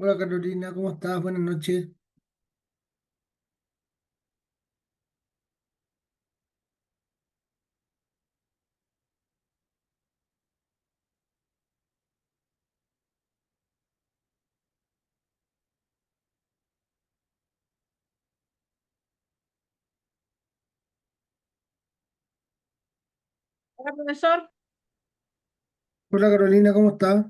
Hola Carolina, ¿cómo estás? Buenas noches. Hola, profesor. Hola Carolina, ¿cómo estás?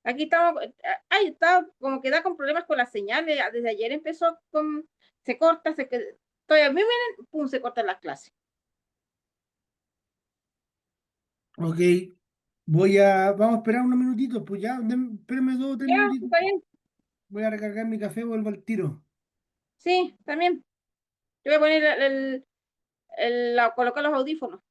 Aquí estamos. Ay, está como que da con problemas con la señal. Desde ayer empezó con. Se corta, todavía a mí vienen, pum, se cortan las clases. Ok, vamos a esperar unos minutitos, pues ya, espérame 2 o 3 Ya, minutitos. está bien. Voy a recargar mi café, vuelvo al tiro. Sí, también. Yo voy a poner colocar los audífonos.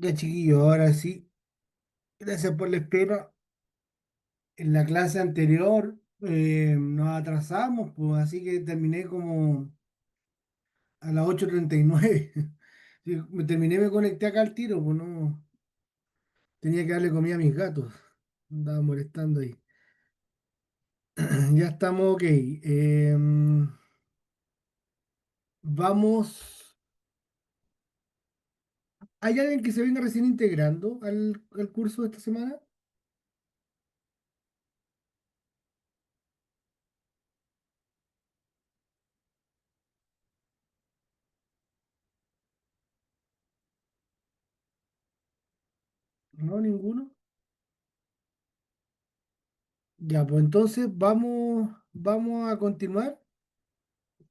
Ya chiquillo, ahora sí, gracias por la espera. En la clase anterior nos atrasamos, pues así que terminé como a las 8:39. Sí, me terminé, me conecté acá al tiro, pues no, tenía que darle comida a mis gatos. Andaba molestando ahí. Ya estamos ok. Vamos. ¿Hay alguien que se venga recién integrando al curso de esta semana? No, ninguno. Ya, pues entonces vamos a continuar.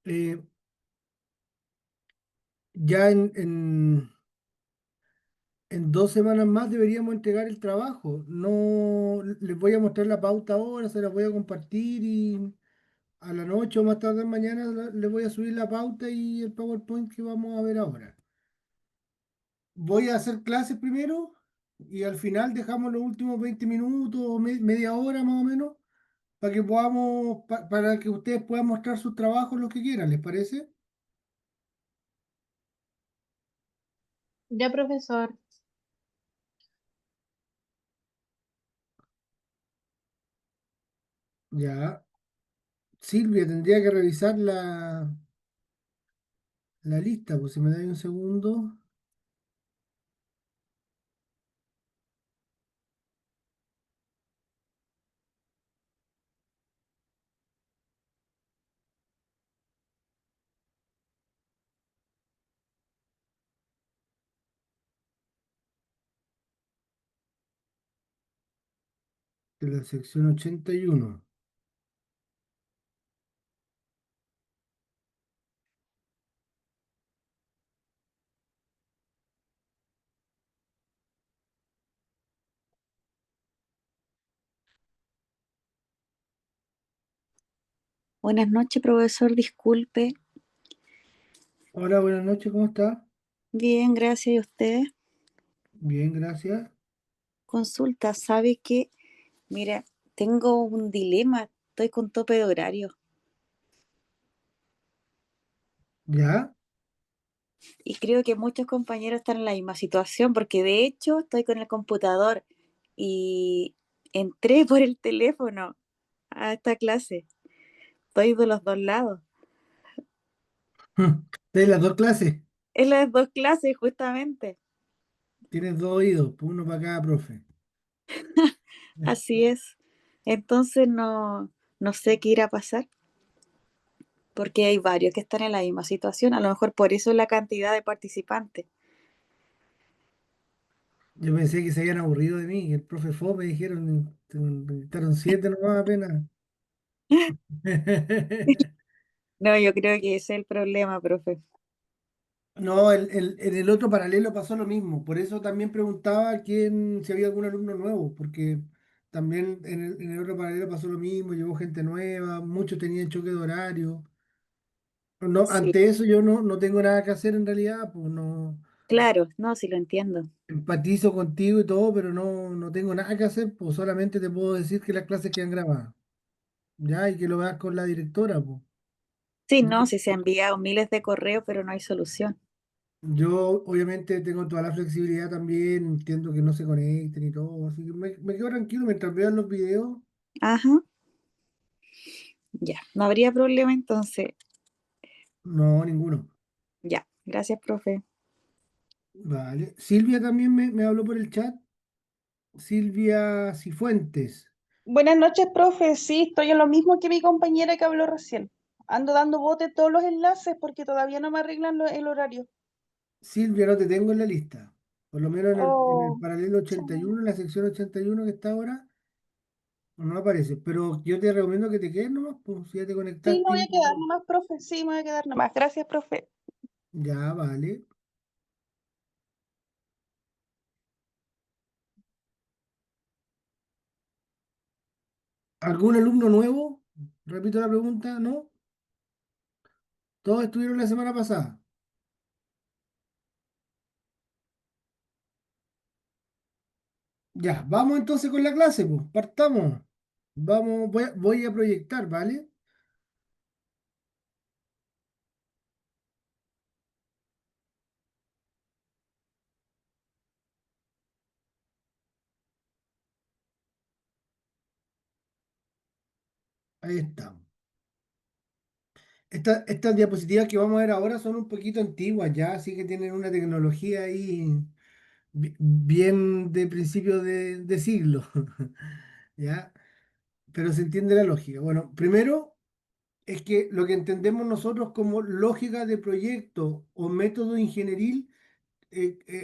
Eh, ya en 2 semanas más deberíamos entregar el trabajo. No les voy a mostrar la pauta ahora, se la voy a compartir y a la noche o más tarde mañana les voy a subir la pauta y el PowerPoint que vamos a ver ahora. Voy a hacer clases primero y al final dejamos los últimos 20 minutos o media hora más o menos para que podamos, para que ustedes puedan mostrar sus trabajos los que quieran, ¿les parece? Ya, profesor. Ya. Silvia, tendría que revisar la lista, pues si me dais un segundo. De la sección 81. Buenas noches, profesor. Disculpe. Hola, buenas noches, ¿cómo está? Bien, gracias. ¿Y usted? Bien, gracias. Consulta, ¿sabe qué? Mira, tengo un dilema. Estoy con tope de horario ¿Ya? y creo que muchos compañeros están en la misma situación porque de hecho estoy con el computador y entré por el teléfono a esta clase. Estoy de los dos lados. De las dos clases, En las dos clases, justamente. tienes dos oídos, pues uno para cada profe. Así es. Entonces no sé qué irá a pasar porque hay varios que están en la misma situación. A lo mejor por eso la cantidad de participantes. Yo pensé que se habían aburrido de mí, el profe fue, me dijeron, te necesitaron 7 nomás apenas. No, yo creo que ese es el problema, profe. No, en el otro paralelo pasó lo mismo, por eso también preguntaba quién, si había algún alumno nuevo, porque también en el otro paralelo pasó lo mismo, llegó gente nueva, muchos tenían choque de horario. No, Sí, ante eso yo no tengo nada que hacer en realidad, pues no claro, no, sí lo entiendo. empatizo contigo y todo, pero no tengo nada que hacer, pues solamente te puedo decir que las clases quedan grabadas, ya, y que lo veas con la directora, pues. Sí, Yo, no, sí se han enviado miles de correos, pero no hay solución. yo obviamente tengo toda la flexibilidad también, entiendo que no se conecten y todo, así que me quedo tranquilo mientras vean los videos. Ajá, ya, no habría problema entonces. No, ninguno. Ya, gracias, profe. Vale. Silvia también me habló por el chat. Silvia Cifuentes. Buenas noches, profe. Sí, estoy en lo mismo que mi compañera que habló recién. Ando dando bote todos los enlaces porque todavía no me arreglan el horario. Silvia, no te tengo en la lista. Por lo menos en el Oh, paralelo pucha. 81, en la sección 81 que está ahora, no aparece. Pero yo te recomiendo que te quedes nomás, pues si ya te Sí, me conectaste. voy a quedar nomás, profe. Sí, me voy a quedar nomás. Gracias, profe. Ya, vale. ¿Algún alumno nuevo? Repito la pregunta, ¿no? Todos estuvieron la semana pasada. Ya, vamos entonces con la clase, pues, partamos. Vamos, voy a proyectar, ¿vale? Ahí estamos. Estas diapositivas que vamos a ver ahora son un poquito antiguas ya, así que tienen una tecnología ahí bien de principio de siglo, ¿ya? Pero se entiende la lógica. Bueno, primero es que lo que entendemos nosotros como lógica de proyecto o método ingenieril,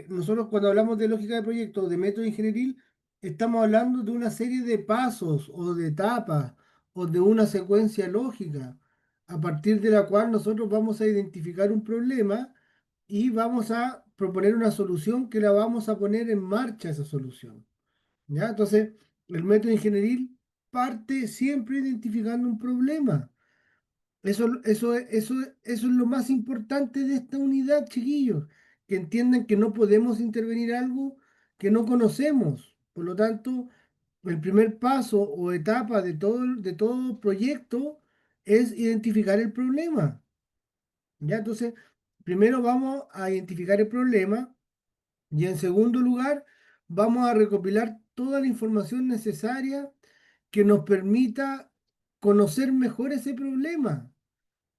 nosotros cuando hablamos de lógica de proyecto o de método ingenieril, estamos hablando de una serie de pasos o de etapas o de una secuencia lógica a partir de la cual nosotros vamos a identificar un problema y vamos a proponer una solución que la vamos a poner en marcha esa solución. ¿Ya? Entonces, el método ingenieril parte siempre identificando un problema. Eso es lo más importante de esta unidad, chiquillos, que entiendan que no podemos intervenir algo que no conocemos. Por lo tanto, el primer paso o etapa de todo proyecto es identificar el problema. ¿Ya? Entonces, primero vamos a identificar el problema y en segundo lugar, vamos a recopilar toda la información necesaria que nos permita conocer mejor ese problema.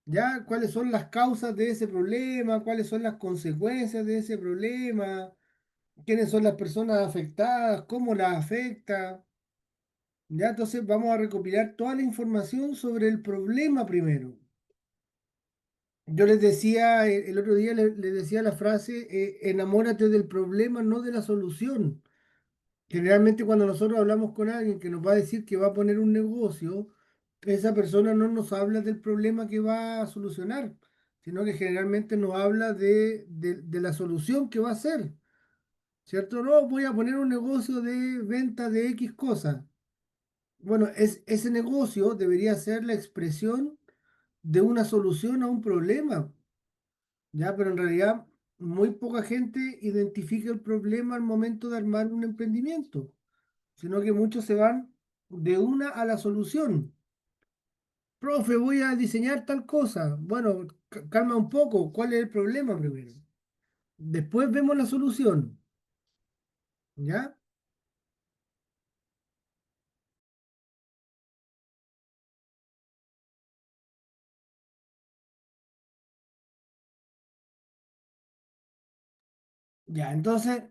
¿Ya? ¿Cuáles son las causas de ese problema? ¿Cuáles son las consecuencias de ese problema? ¿Quiénes son las personas afectadas? ¿Cómo las afecta? ¿Ya? Entonces vamos a recopilar toda la información sobre el problema primero. Yo les decía, el otro día les decía la frase, enamórate del problema, no de la solución. Generalmente cuando nosotros hablamos con alguien que nos va a decir que va a poner un negocio, esa persona no nos habla del problema que va a solucionar, sino que generalmente nos habla de la solución que va a hacer, ¿cierto? No, voy a poner un negocio de venta de X cosas. Bueno, ese negocio debería ser la expresión de una solución a un problema, ¿ya? Pero en realidad muy poca gente identifica el problema al momento de armar un emprendimiento, sino que muchos se van de una a la solución. Profe, voy a diseñar tal cosa. Bueno, calma un poco, ¿cuál es el problema primero? Después vemos la solución, ¿ya? Ya, entonces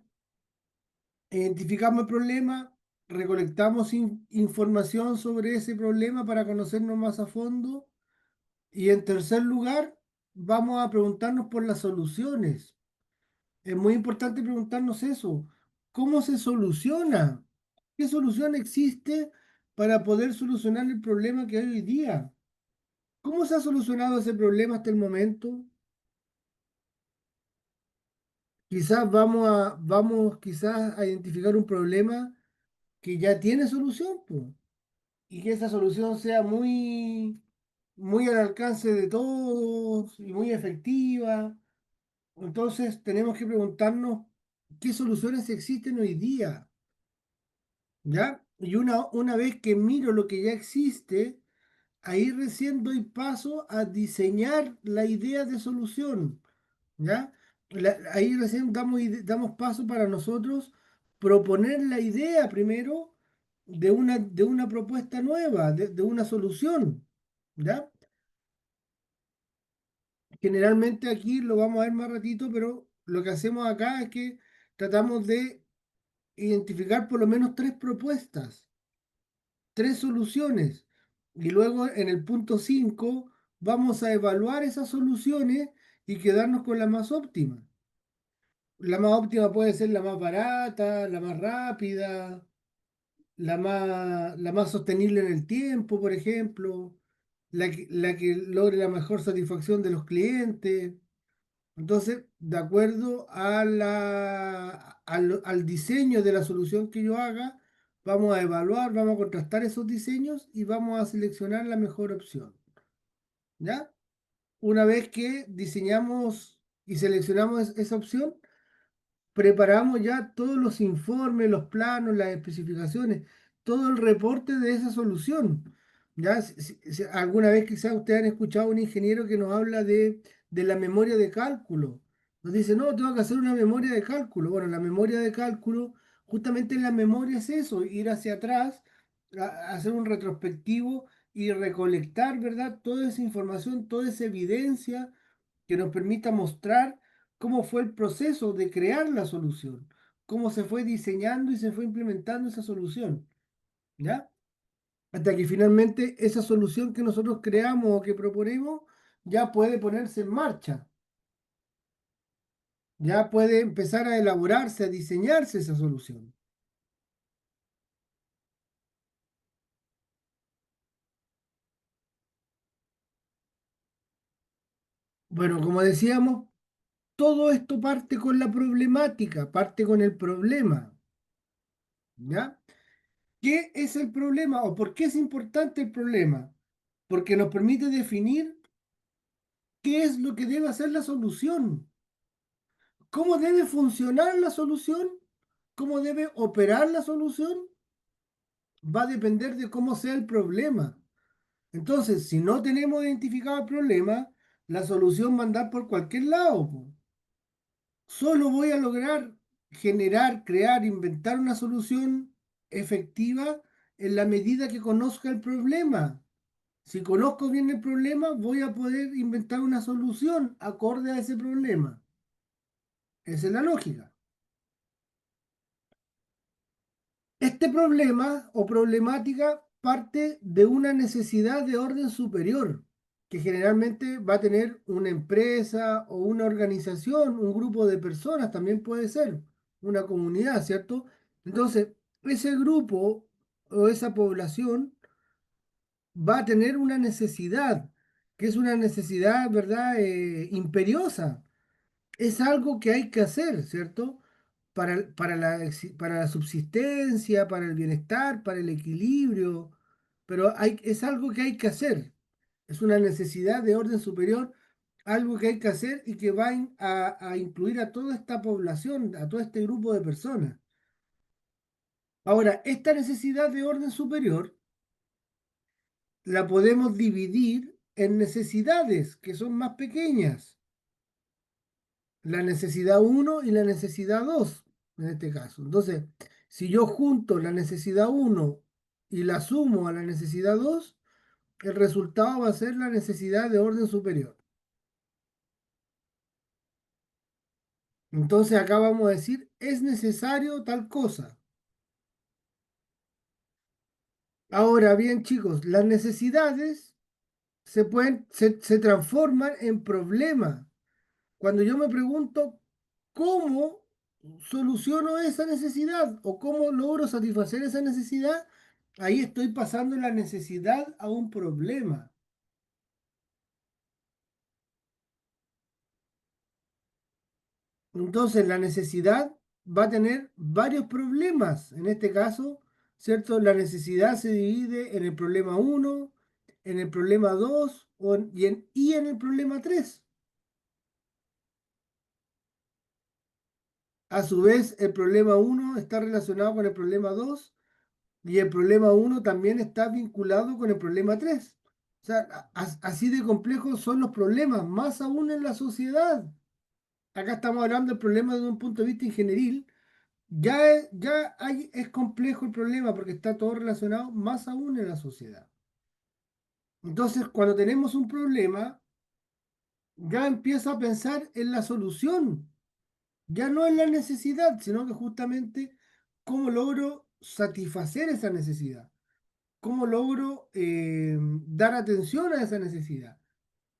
identificamos el problema, recolectamos información sobre ese problema para conocernos más a fondo y en tercer lugar vamos a preguntarnos por las soluciones. Es muy importante preguntarnos eso. ¿Cómo se soluciona? ¿Qué solución existe para poder solucionar el problema que hay hoy día? ¿Cómo se ha solucionado ese problema hasta el momento? Quizás vamos quizás a identificar un problema que ya tiene solución, po, y que esa solución sea muy al alcance de todos y muy efectiva. Entonces tenemos que preguntarnos qué soluciones existen hoy día. ¿Ya? Y una vez que miro lo que ya existe, ahí recién doy paso a diseñar la idea de solución, ¿ya? Ahí recién damos paso para nosotros proponer la idea primero de una propuesta nueva, de una solución, ¿ya? Generalmente aquí lo vamos a ver más ratito, pero lo que hacemos acá es que tratamos de identificar por lo menos tres propuestas, tres soluciones. Y luego en el punto 5 vamos a evaluar esas soluciones y quedarnos con la más óptima. La más óptima puede ser la más barata, la más rápida, la más sostenible en el tiempo, por ejemplo, la que logre la mejor satisfacción de los clientes. Entonces, de acuerdo al diseño de la solución que yo haga, vamos a evaluar, vamos a contrastar esos diseños y vamos a seleccionar la mejor opción. ¿Ya? Una vez que diseñamos y seleccionamos esa opción, preparamos ya todos los informes, los planos, las especificaciones, todo el reporte de esa solución. Ya, alguna vez quizás ustedes han escuchado a un ingeniero que nos habla de la memoria de cálculo. Nos dice, no, tengo que hacer una memoria de cálculo. Bueno, la memoria de cálculo, justamente la memoria es eso, ir hacia atrás, hacer un retrospectivo y recolectar, ¿verdad? Toda esa información, toda esa evidencia que nos permita mostrar cómo fue el proceso de crear la solución, cómo se fue diseñando y se fue implementando esa solución, ¿ya? Hasta que finalmente esa solución que nosotros creamos o que proponemos ya puede ponerse en marcha, ya puede empezar a elaborarse, a diseñarse esa solución. Bueno, como decíamos, todo esto parte con la problemática, parte con el problema, ¿ya? ¿Qué es el problema o por qué es importante el problema? Porque nos permite definir qué es lo que debe hacer la solución, cómo debe funcionar la solución, cómo debe operar la solución, va a depender de cómo sea el problema. Entonces, si no tenemos identificado el problema, la solución va a andar por cualquier lado, po. Solo voy a lograr generar, crear, inventar una solución efectiva en la medida que conozca el problema. Si conozco bien el problema, voy a poder inventar una solución acorde a ese problema. Esa es la lógica. Este problema o problemática parte de una necesidad de orden superior, que generalmente va a tener una empresa o una organización, un grupo de personas, también puede ser una comunidad, ¿cierto? Entonces, ese grupo o esa población va a tener una necesidad, que es una necesidad, ¿verdad? Imperiosa. Es algo que hay que hacer, ¿cierto? Para la subsistencia, para el bienestar, para el equilibrio, pero es algo que hay que hacer. Es una necesidad de orden superior, algo que hay que hacer y que va a incluir a toda esta población, a todo este grupo de personas. Ahora, esta necesidad de orden superior la podemos dividir en necesidades que son más pequeñas. La necesidad uno y la necesidad 2 en este caso. Entonces, si yo junto la necesidad uno y la sumo a la necesidad 2, el resultado va a ser la necesidad de orden superior. Entonces, acá vamos a decir, es necesario tal cosa. Ahora bien, chicos, las necesidades se transforman en problemas. Cuando yo me pregunto cómo soluciono esa necesidad o cómo logro satisfacer esa necesidad, ahí estoy pasando la necesidad a un problema. Entonces la necesidad va a tener varios problemas. En este caso, ¿cierto? La necesidad se divide en el problema uno, en el problema 2 y en el problema 3. A su vez, el problema uno está relacionado con el problema 2. Y el problema uno también está vinculado con el problema 3. O sea, así de complejos son los problemas, más aún en la sociedad. Acá estamos hablando del problema desde un punto de vista ingenieril. Es complejo el problema porque está todo relacionado más aún en la sociedad. Entonces, cuando tenemos un problema, ya empiezo a pensar en la solución, ya no en la necesidad, sino que justamente cómo logro satisfacer esa necesidad. ¿Cómo logro dar atención a esa necesidad?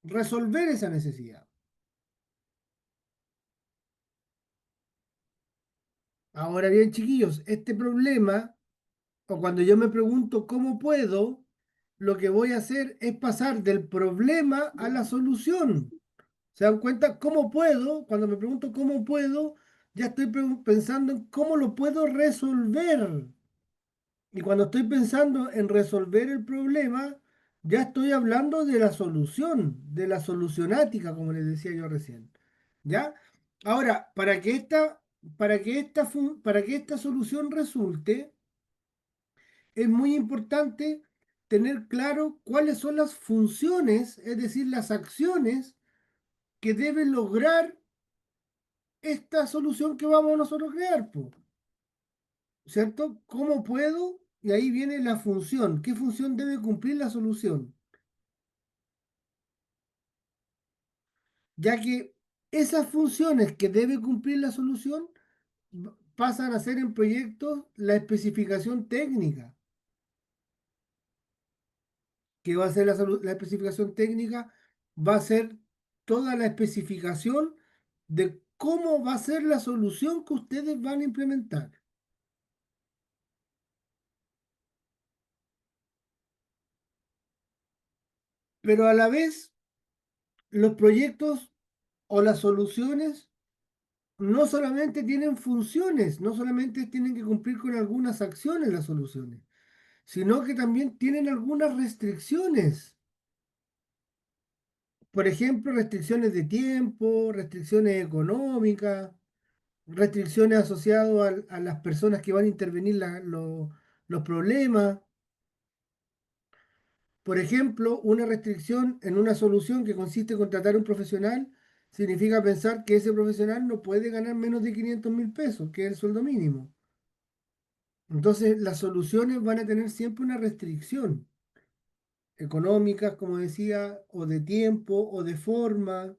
Resolver esa necesidad. Ahora bien, chiquillos, este problema, o cuando yo me pregunto cómo puedo, lo que voy a hacer es pasar del problema a la solución. ¿Se dan cuenta? ¿Cómo puedo? Cuando me pregunto cómo puedo, ya estoy pensando en cómo lo puedo resolver. Y cuando estoy pensando en resolver el problema, ya estoy hablando de la solución, de la solucionática, como les decía yo recién. ¿Ya? Ahora, para que esta para que esta solución resulte, es muy importante tener claro cuáles son las funciones, es decir, las acciones que debe lograr esta solución que vamos nosotros a crear, po, ¿cierto? ¿Cómo puedo? Y ahí viene la función. ¿Qué función debe cumplir la solución? Ya que esas funciones que debe cumplir la solución pasan a ser en proyectos la especificación técnica. ¿Qué va a ser la especificación técnica? Va a ser toda la especificación de cómo va a ser la solución que ustedes van a implementar. Pero a la vez, los proyectos o las soluciones no solamente tienen funciones, no solamente tienen que cumplir con algunas acciones las soluciones, sino que también tienen algunas restricciones. Por ejemplo, restricciones de tiempo, restricciones económicas, restricciones asociadas a las personas que van a intervenir los problemas. Por ejemplo, una restricción en una solución que consiste en contratar a un profesional significa pensar que ese profesional no puede ganar menos de 500.000 pesos, que es el sueldo mínimo. Entonces, las soluciones van a tener siempre una restricción económica, como decía, o de tiempo, o de forma.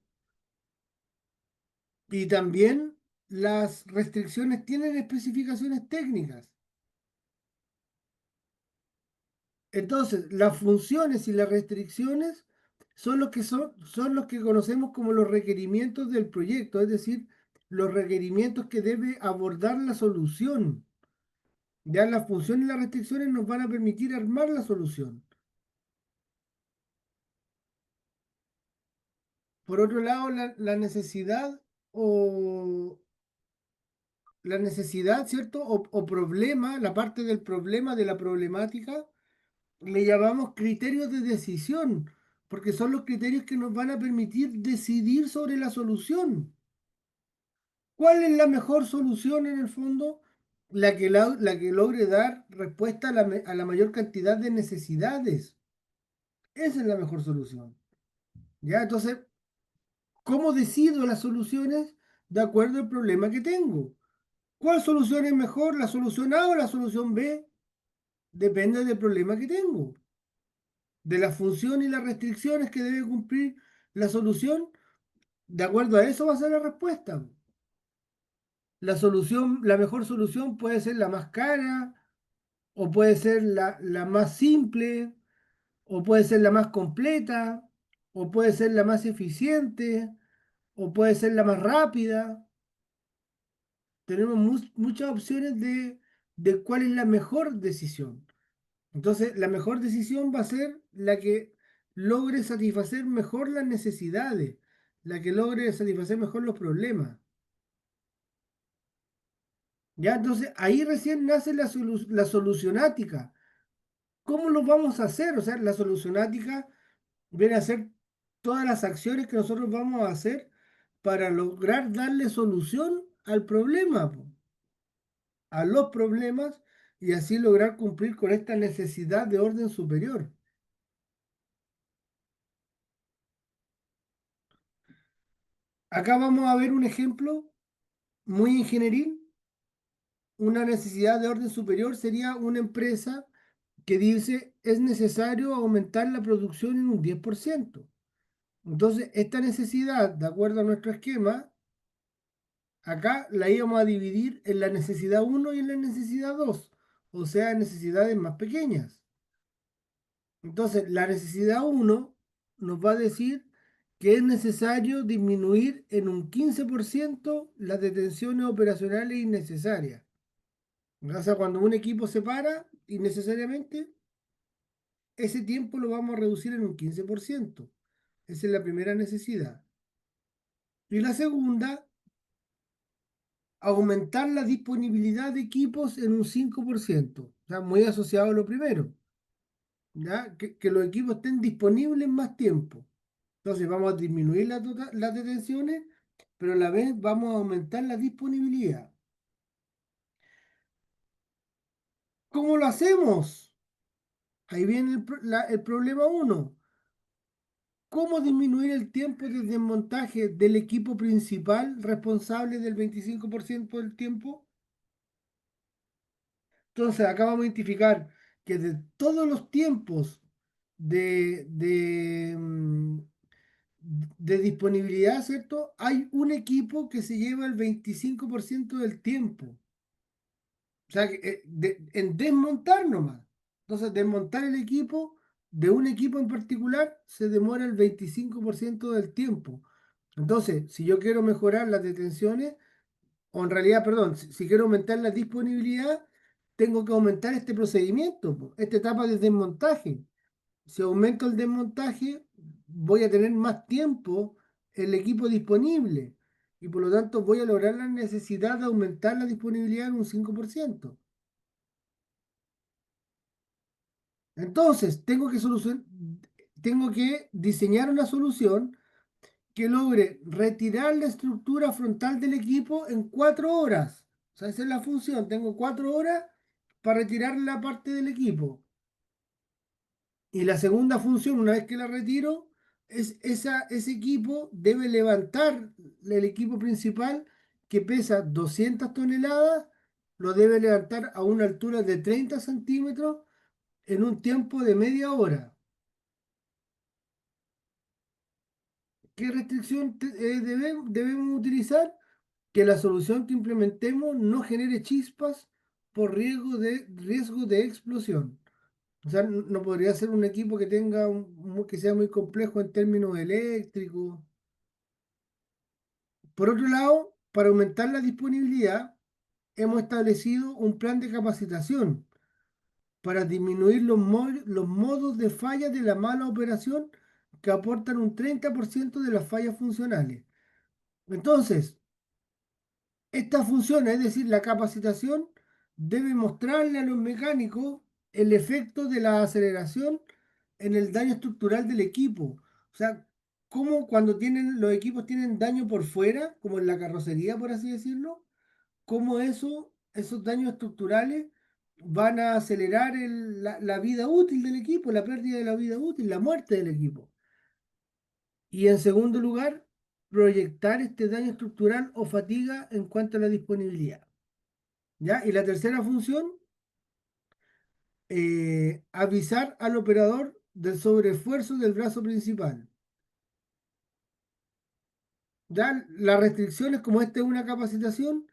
Y también las restricciones tienen especificaciones técnicas. Entonces, las funciones y las restricciones son los que conocemos como los requerimientos del proyecto, es decir, los requerimientos que debe abordar la solución. Ya las funciones y las restricciones nos van a permitir armar la solución. Por otro lado, o la necesidad, ¿cierto? O problema, la parte del problema, de la problemática, le llamamos criterios de decisión, porque son los criterios que nos van a permitir decidir sobre la solución. ¿Cuál es la mejor solución en el fondo? La que logre dar respuesta a la mayor cantidad de necesidades. Esa es la mejor solución. ¿Ya? Entonces, ¿cómo decido las soluciones? De acuerdo al problema que tengo. ¿Cuál solución es mejor? ¿La solución A o la solución B? Depende del problema que tengo, de la función y las restricciones que debe cumplir la solución. De acuerdo a eso va a ser la respuesta. La mejor solución puede ser la más cara, o puede ser la más simple, o puede ser la más completa, o puede ser la más eficiente, o puede ser la más rápida. Tenemos muchas opciones de cuál es la mejor decisión. Entonces, la mejor decisión va a ser la que logre satisfacer mejor las necesidades, la que logre satisfacer mejor los problemas. Ya, entonces ahí recién nace la solucionática. ¿Cómo lo vamos a hacer? O sea, la solucionática viene a ser todas las acciones que nosotros vamos a hacer para lograr darle solución al problema, po, a los problemas, y así lograr cumplir con esta necesidad de orden superior. Acá vamos a ver un ejemplo muy ingenieril. Una necesidad de orden superior sería una empresa que dice es necesario aumentar la producción en un 10%. Entonces, esta necesidad, de acuerdo a nuestro esquema, acá la íbamos a dividir en la necesidad uno y en la necesidad 2, o sea, necesidades más pequeñas. Entonces, la necesidad uno nos va a decir que es necesario disminuir en un 15% las detenciones operacionales innecesarias. O sea, cuando un equipo se para innecesariamente, ese tiempo lo vamos a reducir en un 15%. Esa es la primera necesidad. Y la segunda, aumentar la disponibilidad de equipos en un 5%. O sea, muy asociado a lo primero. ¿Ya? Que los equipos estén disponibles más tiempo. Entonces vamos a disminuir las detenciones, pero a la vez vamos a aumentar la disponibilidad. ¿Cómo lo hacemos? Ahí viene el problema uno. ¿Cómo disminuir el tiempo de desmontaje del equipo principal responsable del 25% del tiempo? Entonces, acá vamos a identificar que de todos los tiempos de, de, mm, de disponibilidad, ¿cierto? Hay un equipo que se lleva el 25% del tiempo. O sea, en desmontar nomás. Entonces, desmontar el equipo de un equipo en particular se demora el 25% del tiempo. Entonces, si yo quiero mejorar las detenciones, o en realidad, perdón, si quiero aumentar la disponibilidad, tengo que aumentar este procedimiento, po, esta etapa de desmontaje. Si aumento el desmontaje, voy a tener más tiempo el equipo disponible y por lo tanto voy a lograr la necesidad de aumentar la disponibilidad en un 5%. Entonces, tengo que diseñar una solución que logre retirar la estructura frontal del equipo en 4 horas. O sea, esa es la función. Tengo 4 horas para retirar la parte del equipo. Y la segunda función, una vez que la retiro, ese equipo debe levantar el equipo principal que pesa 200 toneladas, lo debe levantar a una altura de 30 centímetros en un tiempo de media hora. ¿Qué restricción debemos utilizar? Que la solución que implementemos no genere chispas por riesgo de explosión. O sea, no podría ser un equipo que que sea muy complejo en términos eléctricos. Por otro lado, para aumentar la disponibilidad, hemos establecido un plan de capacitación para disminuir los modos de falla de la mala operación que aportan un 30% de las fallas funcionales. Entonces, esta función, es decir, la capacitación, debe mostrarle a los mecánicos el efecto de la aceleración en el daño estructural del equipo. O sea, cómo cuando los equipos tienen daño por fuera, como en la carrocería, por así decirlo, cómo esos daños estructurales van a acelerar la vida útil del equipo, la pérdida de la vida útil, la muerte del equipo. Y en segundo lugar, proyectar este daño estructural o fatiga en cuanto a la disponibilidad. ¿Ya? Y la tercera función, avisar al operador del sobreesfuerzo del brazo principal. ¿Ya? Las restricciones, como esta es una capacitación,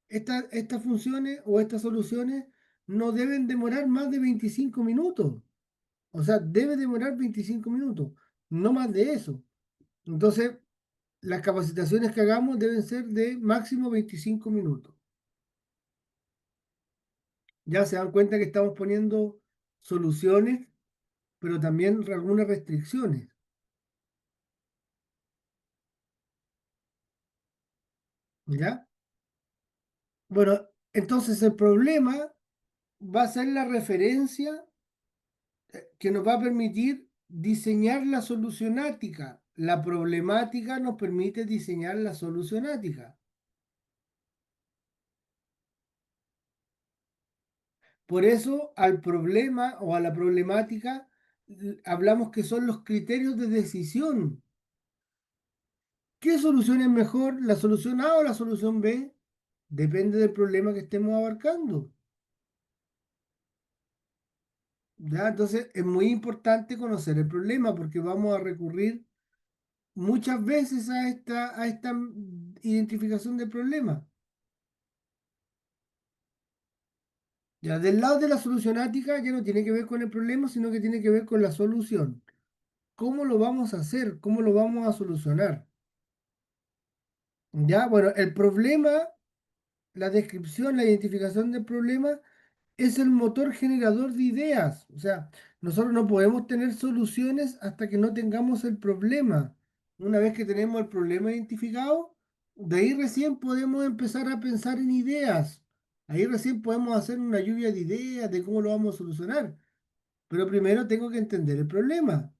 estas funciones o estas soluciones no deben demorar más de 25 minutos. O sea, debe demorar 25 minutos, no más de eso. Entonces, las capacitaciones que hagamos deben ser de máximo 25 minutos. Ya se dan cuenta que estamos poniendo soluciones, pero también algunas restricciones. ¿Ya? Bueno, entonces el problema va a ser la referencia que nos va a permitir diseñar la solucionática. La problemática nos permite diseñar la solucionática. Por eso al problema o a la problemática hablamos que son los criterios de decisión. ¿Qué solución es mejor, la solución A o la solución B? Depende del problema que estemos abarcando. ¿Ya? Entonces es muy importante conocer el problema porque vamos a recurrir muchas veces a esta identificación del problema. Ya, del lado de la solucionática ya no tiene que ver con el problema, sino que tiene que ver con la solución. ¿Cómo lo vamos a hacer? ¿Cómo lo vamos a solucionar? Ya, bueno, el problema, la descripción, la identificación del problema es el motor generador de ideas. O sea, nosotros no podemos tener soluciones hasta que no tengamos el problema. Una vez que tenemos el problema identificado, de ahí recién podemos empezar a pensar en ideas. Ahí recién podemos hacer una lluvia de ideas de cómo lo vamos a solucionar. Pero primero tengo que entender el problema.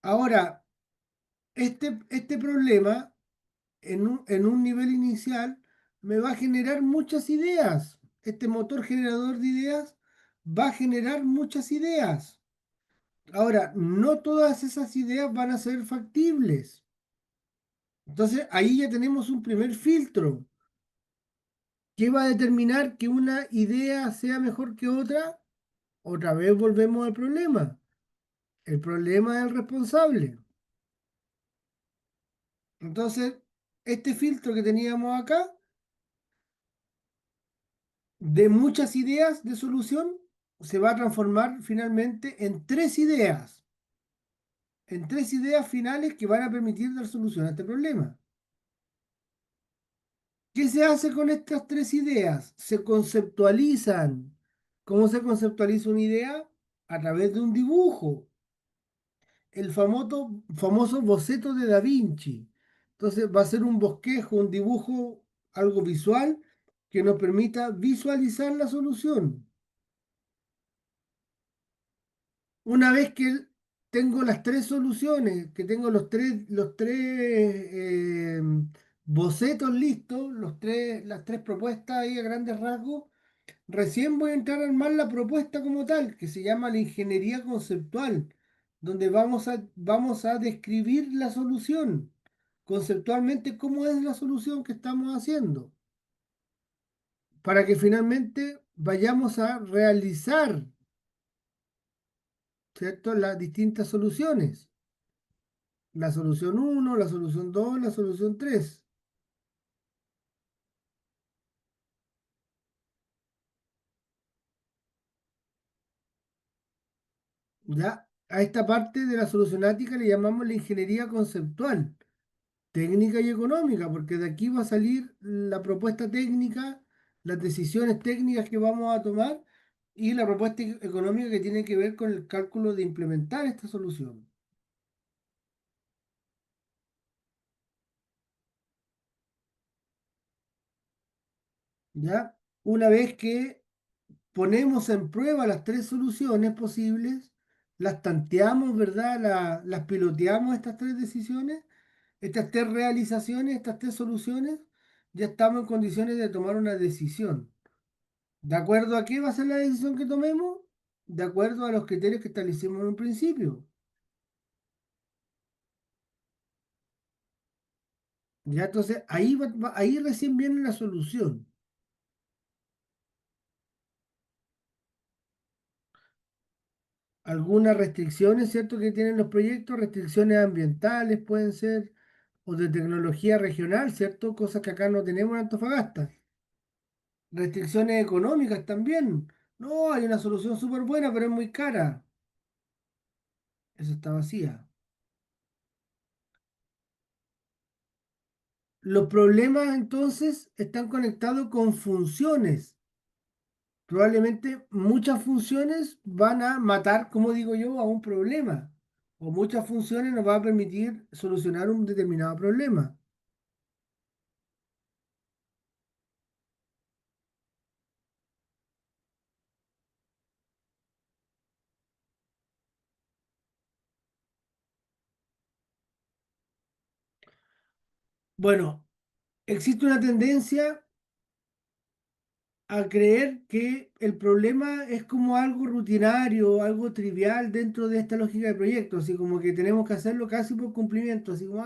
Ahora, este problema en un nivel inicial me va a generar muchas ideas. este motor generador de ideas va a generar muchas ideas. Ahora, no todas esas ideas van a ser factibles. Entonces, ahí ya tenemos un primer filtro. ¿Qué va a determinar que una idea sea mejor que otra? Otra vez volvemos al problema. El problema es el responsable. Entonces, este filtro que teníamos acá, de muchas ideas de solución, se va a transformar finalmente en tres ideas finales que van a permitir dar solución a este problema. ¿Qué se hace con estas tres ideas? Se conceptualizan. ¿Cómo se conceptualiza una idea? A través de un dibujo, el famoso boceto de Da Vinci. Entonces va a ser un bosquejo, un dibujo, algo visual que nos permita visualizar la solución. Una vez que tengo las tres soluciones, que tengo los tres bocetos listos, las tres propuestas ahí a grandes rasgos, recién voy a entrar a armar la propuesta como tal, que se llama la ingeniería conceptual, donde vamos a describir la solución, conceptualmente cómo es la solución que estamos haciendo, para que finalmente vayamos a realizar, ¿cierto?, las distintas soluciones. La solución uno, la solución 2, la solución 3. ¿Ya? A esta parte de la solucionática le llamamos la ingeniería conceptual, técnica y económica, porque de aquí va a salir la propuesta técnica, las decisiones técnicas que vamos a tomar y la propuesta económica que tiene que ver con el cálculo de implementar esta solución. ¿Ya? Una vez que ponemos en prueba las tres soluciones posibles, las tanteamos, ¿verdad? Las piloteamos estas tres decisiones, estas tres realizaciones, estas tres soluciones, ya estamos en condiciones de tomar una decisión. ¿De acuerdo a qué va a ser la decisión que tomemos? De acuerdo a los criterios que establecimos en un principio. Ya, entonces ahí recién viene la solución. Algunas restricciones, ¿cierto?, que tienen los proyectos, restricciones ambientales pueden ser, o de tecnología regional, ¿cierto? Cosas que acá no tenemos en Antofagasta. Restricciones económicas también. No, hay una solución súper buena, pero es muy cara. Eso está vacía. Los problemas entonces están conectados con funciones. Probablemente muchas funciones van a matar, como digo yo, a un problema. O muchas funciones nos van a permitir solucionar un determinado problema. Bueno, existe una tendencia a creer que el problema es como algo rutinario, algo trivial dentro de esta lógica de proyecto, así como que tenemos que hacerlo casi por cumplimiento, así como,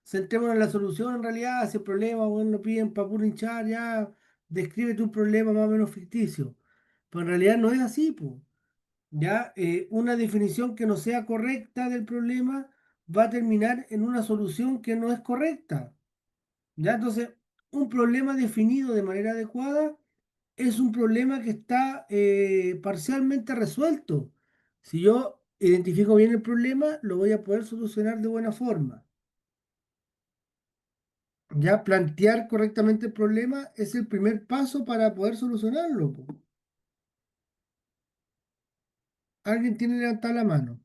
centrémonos en la solución en realidad, si el problema, bueno, lo piden para puro hinchar, ya, descríbete un problema más o menos ficticio. Pero en realidad no es así, pues. Ya, una definición que no sea correcta del problema va a terminar en una solución que no es correcta. Ya, entonces, un problema definido de manera adecuada es un problema que está parcialmente resuelto. Si yo identifico bien el problema, lo voy a poder solucionar de buena forma. Ya plantear correctamente el problema es el primer paso para poder solucionarlo, po. Alguien tiene que levantar la mano.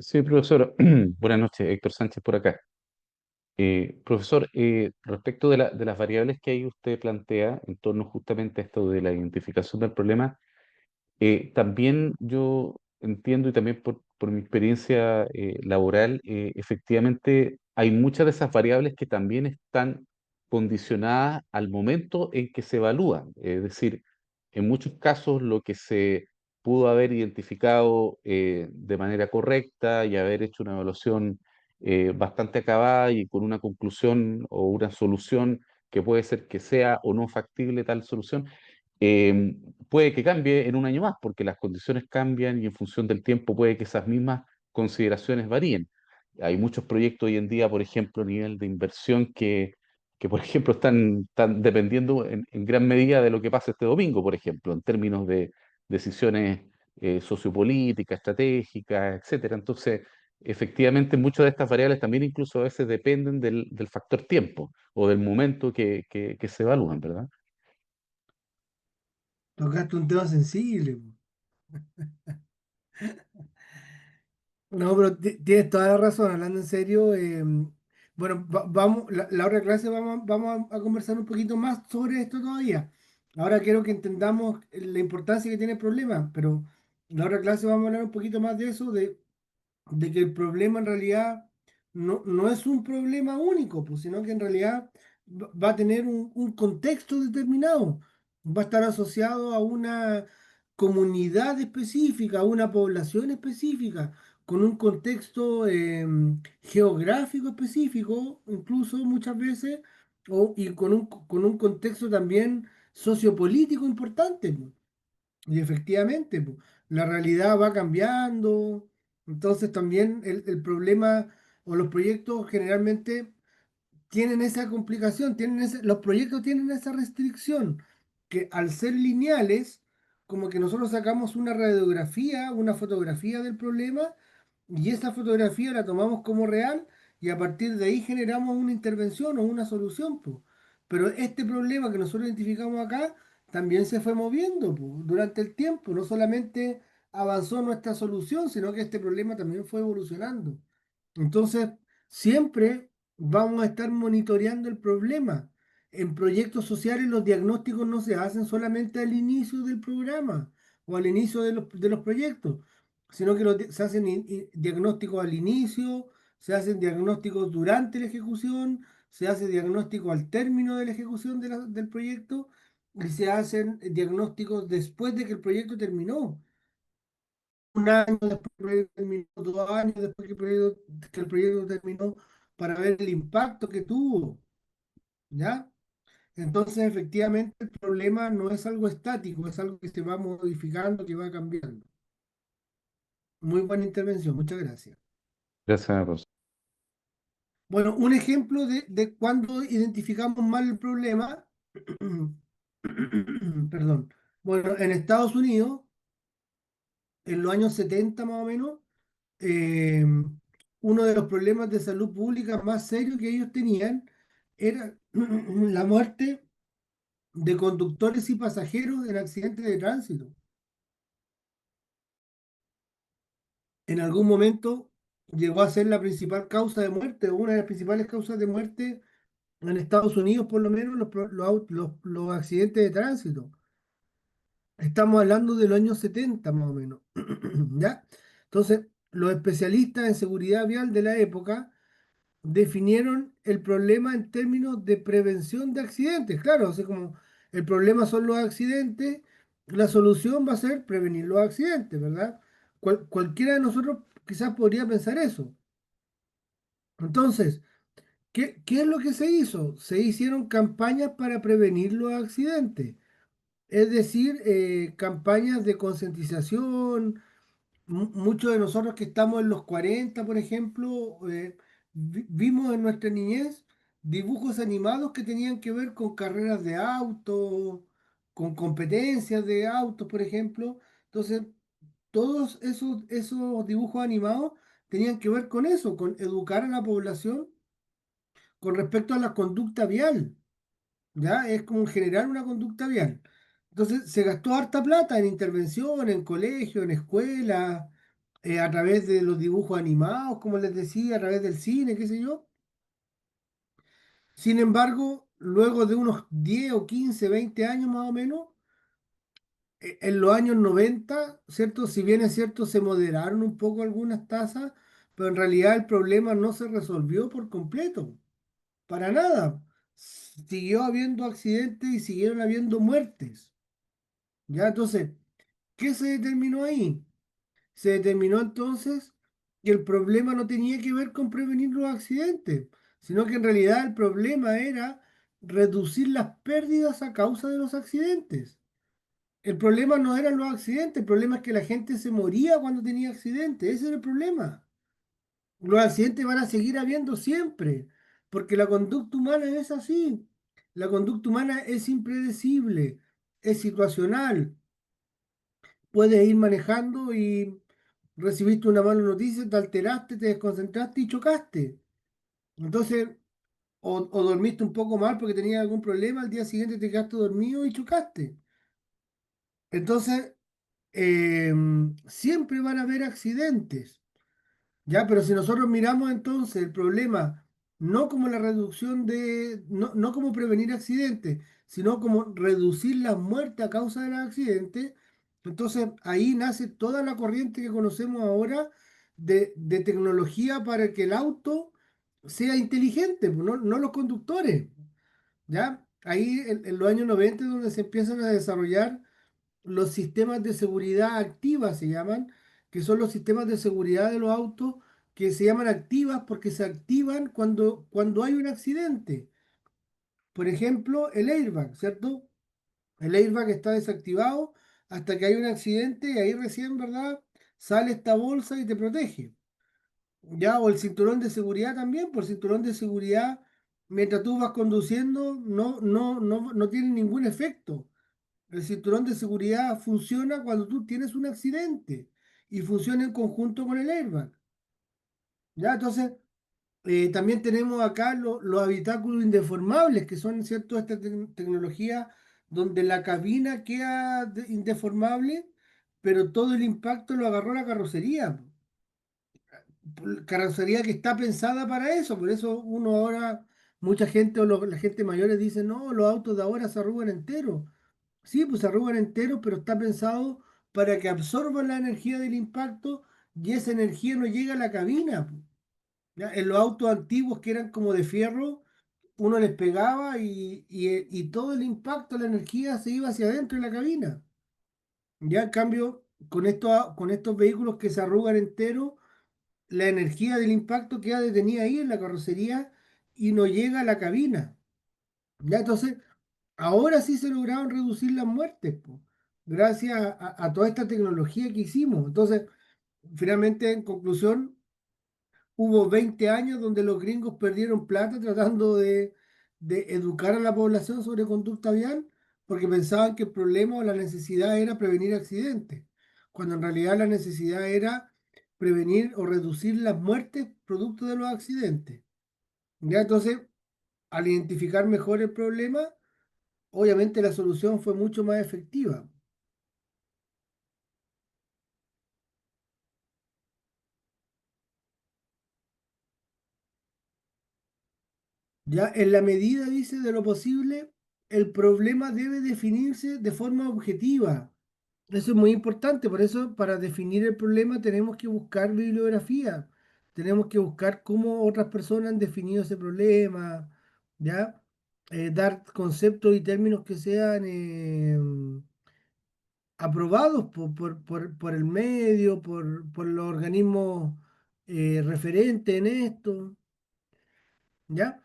Sí, profesor. Buenas noches, Héctor Sánchez por acá. Profesor, respecto de las variables que ahí usted plantea en torno justamente a esto de la identificación del problema, también yo entiendo y también por mi experiencia laboral, efectivamente hay muchas de esas variables que también están condicionadas al momento en que se evalúan. Es decir, en muchos casos lo que se pudo haber identificado de manera correcta y haber hecho una evaluación bastante acabada y con una conclusión o una solución que puede ser que sea o no factible tal solución, eh, puede que cambie en un año más, porque las condiciones cambian y en función del tiempo puede que esas mismas consideraciones varíen. Hay muchos proyectos hoy en día, por ejemplo, a nivel de inversión que por ejemplo, están dependiendo en gran medida de lo que pase este domingo, por ejemplo, en términos de decisiones sociopolíticas, estratégicas, etcétera. Entonces, efectivamente, muchas de estas variables también incluso a veces dependen del factor tiempo o del momento que se evalúan, ¿verdad? Tocaste un tema sensible, po. No, pero tienes toda la razón, hablando en serio. Bueno, vamos, la otra clase vamos a conversar un poquito más sobre esto todavía. Ahora quiero que entendamos la importancia que tiene el problema, pero la otra clase vamos a hablar un poquito más de eso, de que el problema en realidad no es un problema único, pues, sino que en realidad va a tener un contexto determinado, va a estar asociado a una comunidad específica, a una población específica, con un contexto geográfico específico, incluso muchas veces, y con un contexto también sociopolítico importante, pues. Y efectivamente, po, la realidad va cambiando, entonces también el problema o los proyectos generalmente tienen esa complicación, los proyectos tienen esa restricción, que al ser lineales, como que nosotros sacamos una radiografía, una fotografía del problema, y esa fotografía la tomamos como real, y a partir de ahí generamos una intervención o una solución, po. Pero este problema que nosotros identificamos acá también se fue moviendo, po, durante el tiempo, no solamente avanzó nuestra solución, sino que este problema también fue evolucionando. Entonces, siempre vamos a estar monitoreando el problema. En proyectos sociales los diagnósticos no se hacen solamente al inicio del programa o al inicio de los proyectos, sino que se hacen diagnósticos al inicio, se hacen diagnósticos durante la ejecución, se hace diagnóstico al término de la ejecución del proyecto y se hacen diagnósticos después de que el proyecto terminó. Un año después que el proyecto terminó, 2 años después que el proyecto terminó, para ver el impacto que tuvo, ¿ya? Entonces, efectivamente, el problema no es algo estático, es algo que se va modificando, que va cambiando. Muy buena intervención, muchas gracias. Gracias, Rosa. Bueno, un ejemplo de cuando identificamos mal el problema, perdón. Bueno, en Estados Unidos, en los años 70 más o menos, eh, uno de los problemas de salud pública más serios que ellos tenían era la muerte de conductores y pasajeros en accidentes de tránsito. En algún momento llegó a ser la principal causa de muerte, o una de las principales causas de muerte en Estados Unidos, por lo menos los accidentes de tránsito. Estamos hablando de los años 70 más o menos. ¿Ya? Entonces, los especialistas en seguridad vial de la época definieron el problema en términos de prevención de accidentes. Claro, así como el problema son los accidentes, la solución va a ser prevenir los accidentes, ¿verdad? Cualquiera de nosotros quizás podría pensar eso. Entonces, ¿qué es lo que se hizo? Se hicieron campañas para prevenir los accidentes, es decir, campañas de concientización. Muchos de nosotros que estamos en los 40, por ejemplo, vimos en nuestra niñez dibujos animados que tenían que ver con carreras de auto, con competencias de autos, por ejemplo. Entonces, todos esos dibujos animados tenían que ver con eso, con educar a la población con respecto a la conducta vial. ¿Ya? Es como generar una conducta vial. Entonces se gastó harta plata en intervención, en colegio, en escuelas, a través de los dibujos animados, como les decía, a través del cine, qué sé yo. Sin embargo, luego de unos 10 o 15, 20 años más o menos, en los años 90, ¿cierto? Si bien es cierto, se moderaron un poco algunas tasas, pero en realidad el problema no se resolvió por completo, para nada. siguió habiendo accidentes y siguieron habiendo muertes. ¿Ya? Entonces, ¿qué se determinó ahí? Se determinó entonces que el problema no tenía que ver con prevenir los accidentes, sino que en realidad el problema era reducir las pérdidas a causa de los accidentes. El problema no eran los accidentes, el problema es que la gente se moría cuando tenía accidentes, ese era el problema. Los accidentes van a seguir habiendo siempre, porque la conducta humana es así. La conducta humana es impredecible, es situacional. Puedes ir manejando y recibiste una mala noticia, te alteraste, te desconcentraste y chocaste. Entonces, o dormiste un poco mal porque tenías algún problema, al día siguiente te quedaste dormido y chocaste. Entonces, siempre van a haber accidentes. Ya, pero si nosotros miramos entonces el problema no como la reducción de, no como prevenir accidentes, sino como reducir la muerte a causa de los accidentes, entonces ahí nace toda la corriente que conocemos ahora de tecnología para que el auto sea inteligente, pues, no los conductores, ¿ya? Ahí en los años 90 es donde se empiezan a desarrollar los sistemas de seguridad activa, se llaman, que son los sistemas de seguridad de los autos que se llaman activas porque se activan cuando hay un accidente. Por ejemplo, el airbag, ¿cierto? El airbag está desactivado hasta que hay un accidente y ahí recién, ¿verdad? Sale esta bolsa y te protege. Ya, o el cinturón de seguridad también, por cinturón de seguridad, mientras tú vas conduciendo, no tiene ningún efecto. El cinturón de seguridad funciona cuando tú tienes un accidente y funciona en conjunto con el airbag. ¿Ya? Entonces, también tenemos acá los habitáculos indeformables, que son, ¿cierto?, esta tecnología donde la cabina queda indeformable, pero todo el impacto lo agarró la carrocería. Carrocería que está pensada para eso, por eso uno ahora, mucha gente o la gente mayores dice, no, los autos de ahora se arrugan enteros. Sí, pues se arrugan enteros, pero está pensado para que absorban la energía del impacto y esa energía no llega a la cabina, po. ¿Ya? En los autos antiguos que eran como de fierro, uno les pegaba y todo el impacto, la energía se iba hacia adentro de la cabina. Ya en cambio, con estos vehículos que se arrugan enteros, la energía del impacto queda detenida ahí en la carrocería y no llega a la cabina. Ya entonces, ahora sí se lograron reducir las muertes, po, gracias a toda esta tecnología que hicimos. Entonces, finalmente, en conclusión, hubo 20 años donde los gringos perdieron plata tratando de educar a la población sobre conducta vial porque pensaban que el problema o la necesidad era prevenir accidentes, cuando en realidad la necesidad era prevenir o reducir las muertes producto de los accidentes. Ya entonces, al identificar mejor el problema, obviamente la solución fue mucho más efectiva. Ya en la medida, dice, de lo posible, el problema debe definirse de forma objetiva. Eso es muy importante, por eso para definir el problema tenemos que buscar bibliografía, tenemos que buscar cómo otras personas han definido ese problema, ¿ya? Dar conceptos y términos que sean aprobados por el medio, por los organismos referentes en esto, ¿ya?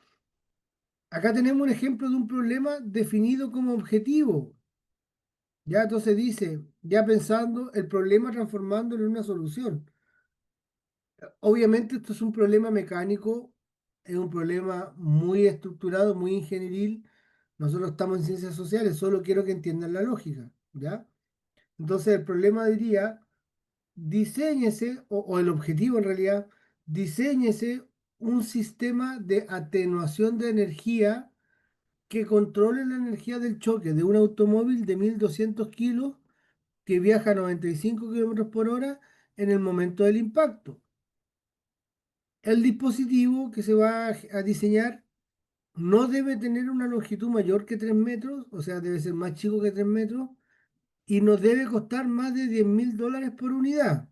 Acá tenemos un ejemplo de un problema definido como objetivo. Ya entonces dice, ya pensando el problema transformándolo en una solución. Obviamente esto es un problema mecánico, es un problema muy estructurado, muy ingenieril. Nosotros estamos en ciencias sociales, solo quiero que entiendan la lógica, ¿ya? Entonces el problema diría, diséñese, o el objetivo en realidad, diséñese un sistema de atenuación de energía que controle la energía del choque de un automóvil de 1200 kilos que viaja a 95 kilómetros por hora en el momento del impacto. El dispositivo que se va a diseñar no debe tener una longitud mayor que 3 metros, o sea, debe ser más chico que 3 metros, y no debe costar más de $10.000 por unidad.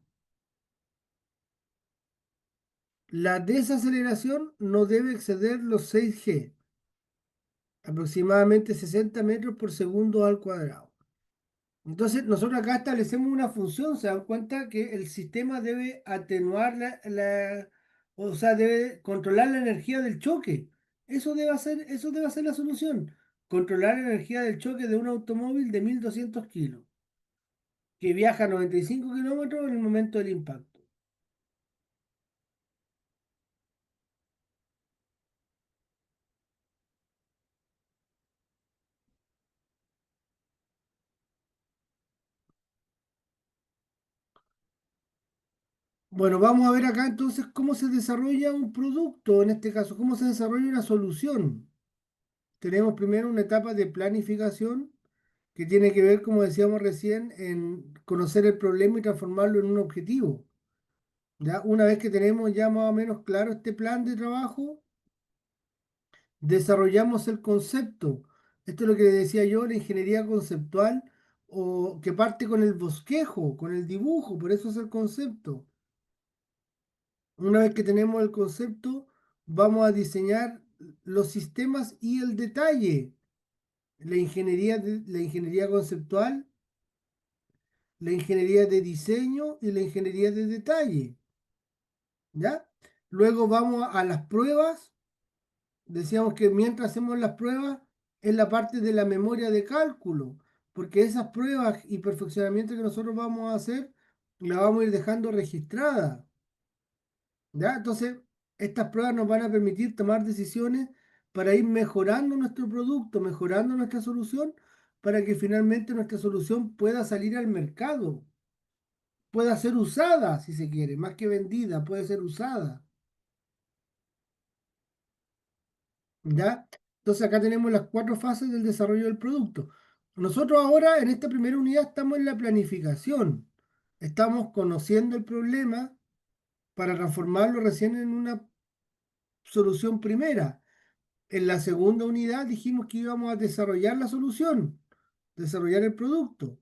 La desaceleración no debe exceder los 6 G. aproximadamente 60 metros por segundo al cuadrado. Entonces, nosotros acá establecemos una función, se dan cuenta que el sistema debe atenuar o sea, debe controlar la energía del choque. Eso debe hacer la solución. Controlar la energía del choque de un automóvil de 1200 kilos, que viaja a 95 kilómetros en el momento del impacto. Bueno, vamos a ver acá entonces cómo se desarrolla un producto, en este caso, cómo se desarrolla una solución. Tenemos primero una etapa de planificación que tiene que ver, como decíamos recién, en conocer el problema y transformarlo en un objetivo. ¿Ya? Una vez que tenemos ya más o menos claro este plan de trabajo, desarrollamos el concepto. Esto es lo que le decía yo, la ingeniería conceptual, o que parte con el bosquejo, con el dibujo, por eso es el concepto. Una vez que tenemos el concepto, vamos a diseñar los sistemas y el detalle. La ingeniería conceptual, la ingeniería de diseño y la ingeniería de detalle. ¿Ya? Luego vamos a las pruebas. Decíamos que mientras hacemos las pruebas es la parte de la memoria de cálculo, porque esas pruebas y perfeccionamiento que nosotros vamos a hacer, las vamos a ir dejando registradas. ¿Ya? Entonces, estas pruebas nos van a permitir tomar decisiones para ir mejorando nuestro producto, mejorando nuestra solución, para que finalmente nuestra solución pueda salir al mercado, pueda ser usada, si se quiere, más que vendida, puede ser usada. ¿Ya? Entonces acá tenemos las cuatro fases del desarrollo del producto. Nosotros ahora en esta primera unidad estamos en la planificación. Estamos conociendo el problema para transformarlo recién en una solución primera. En la segunda unidad dijimos que íbamos a desarrollar la solución, desarrollar el producto.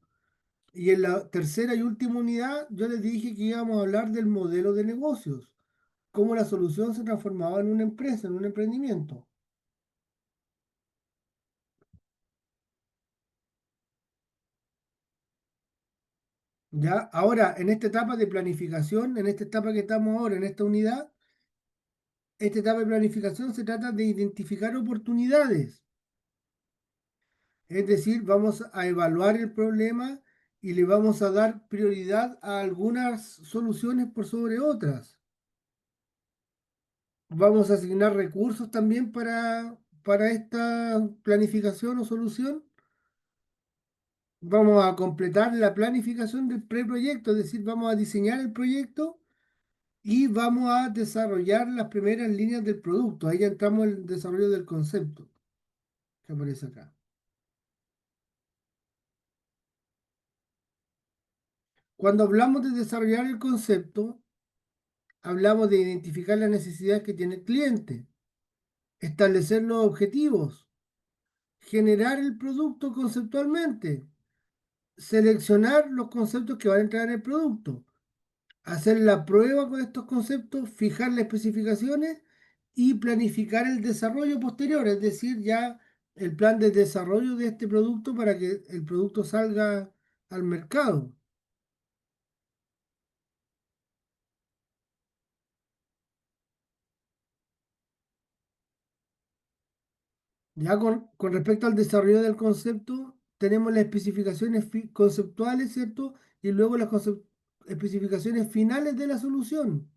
Y en la tercera y última unidad yo les dije que íbamos a hablar del modelo de negocios, cómo la solución se transformaba en una empresa, en un emprendimiento. ¿Ya? Ahora, en esta etapa de planificación, en esta etapa que estamos ahora, en esta unidad, esta etapa de planificación se trata de identificar oportunidades. Es decir, vamos a evaluar el problema y le vamos a dar prioridad a algunas soluciones por sobre otras. Vamos a asignar recursos también para esta planificación o solución. Vamos a completar la planificación del preproyecto, es decir, vamos a diseñar el proyecto y vamos a desarrollar las primeras líneas del producto. Ahí ya entramos en el desarrollo del concepto que aparece acá. Cuando hablamos de desarrollar el concepto, hablamos de identificar las necesidades que tiene el cliente, establecer los objetivos, generar el producto conceptualmente, seleccionar los conceptos que van a entrar en el producto, hacer la prueba con estos conceptos, fijar las especificaciones y planificar el desarrollo posterior, es decir, ya el plan de desarrollo de este producto para que el producto salga al mercado. Ya con respecto al desarrollo del concepto, tenemos las especificaciones conceptuales, ¿cierto? Y luego las especificaciones finales de la solución,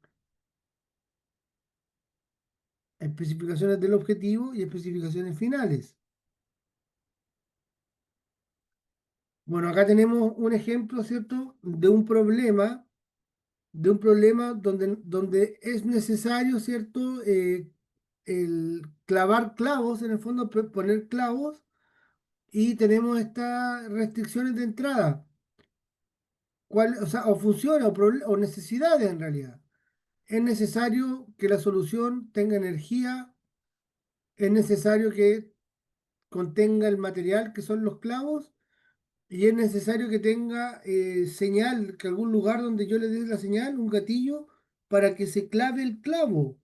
especificaciones del objetivo y especificaciones finales. Bueno, acá tenemos un ejemplo, ¿cierto? De un problema donde es necesario, ¿cierto? El clavar clavos, en el fondo poner clavos, y tenemos estas restricciones de entrada. O sea, o funciona o necesidades en realidad. Es necesario que la solución tenga energía, es necesario que contenga el material que son los clavos y es necesario que tenga señal, que algún lugar donde yo le dé la señal, un gatillo, para que se clave el clavo.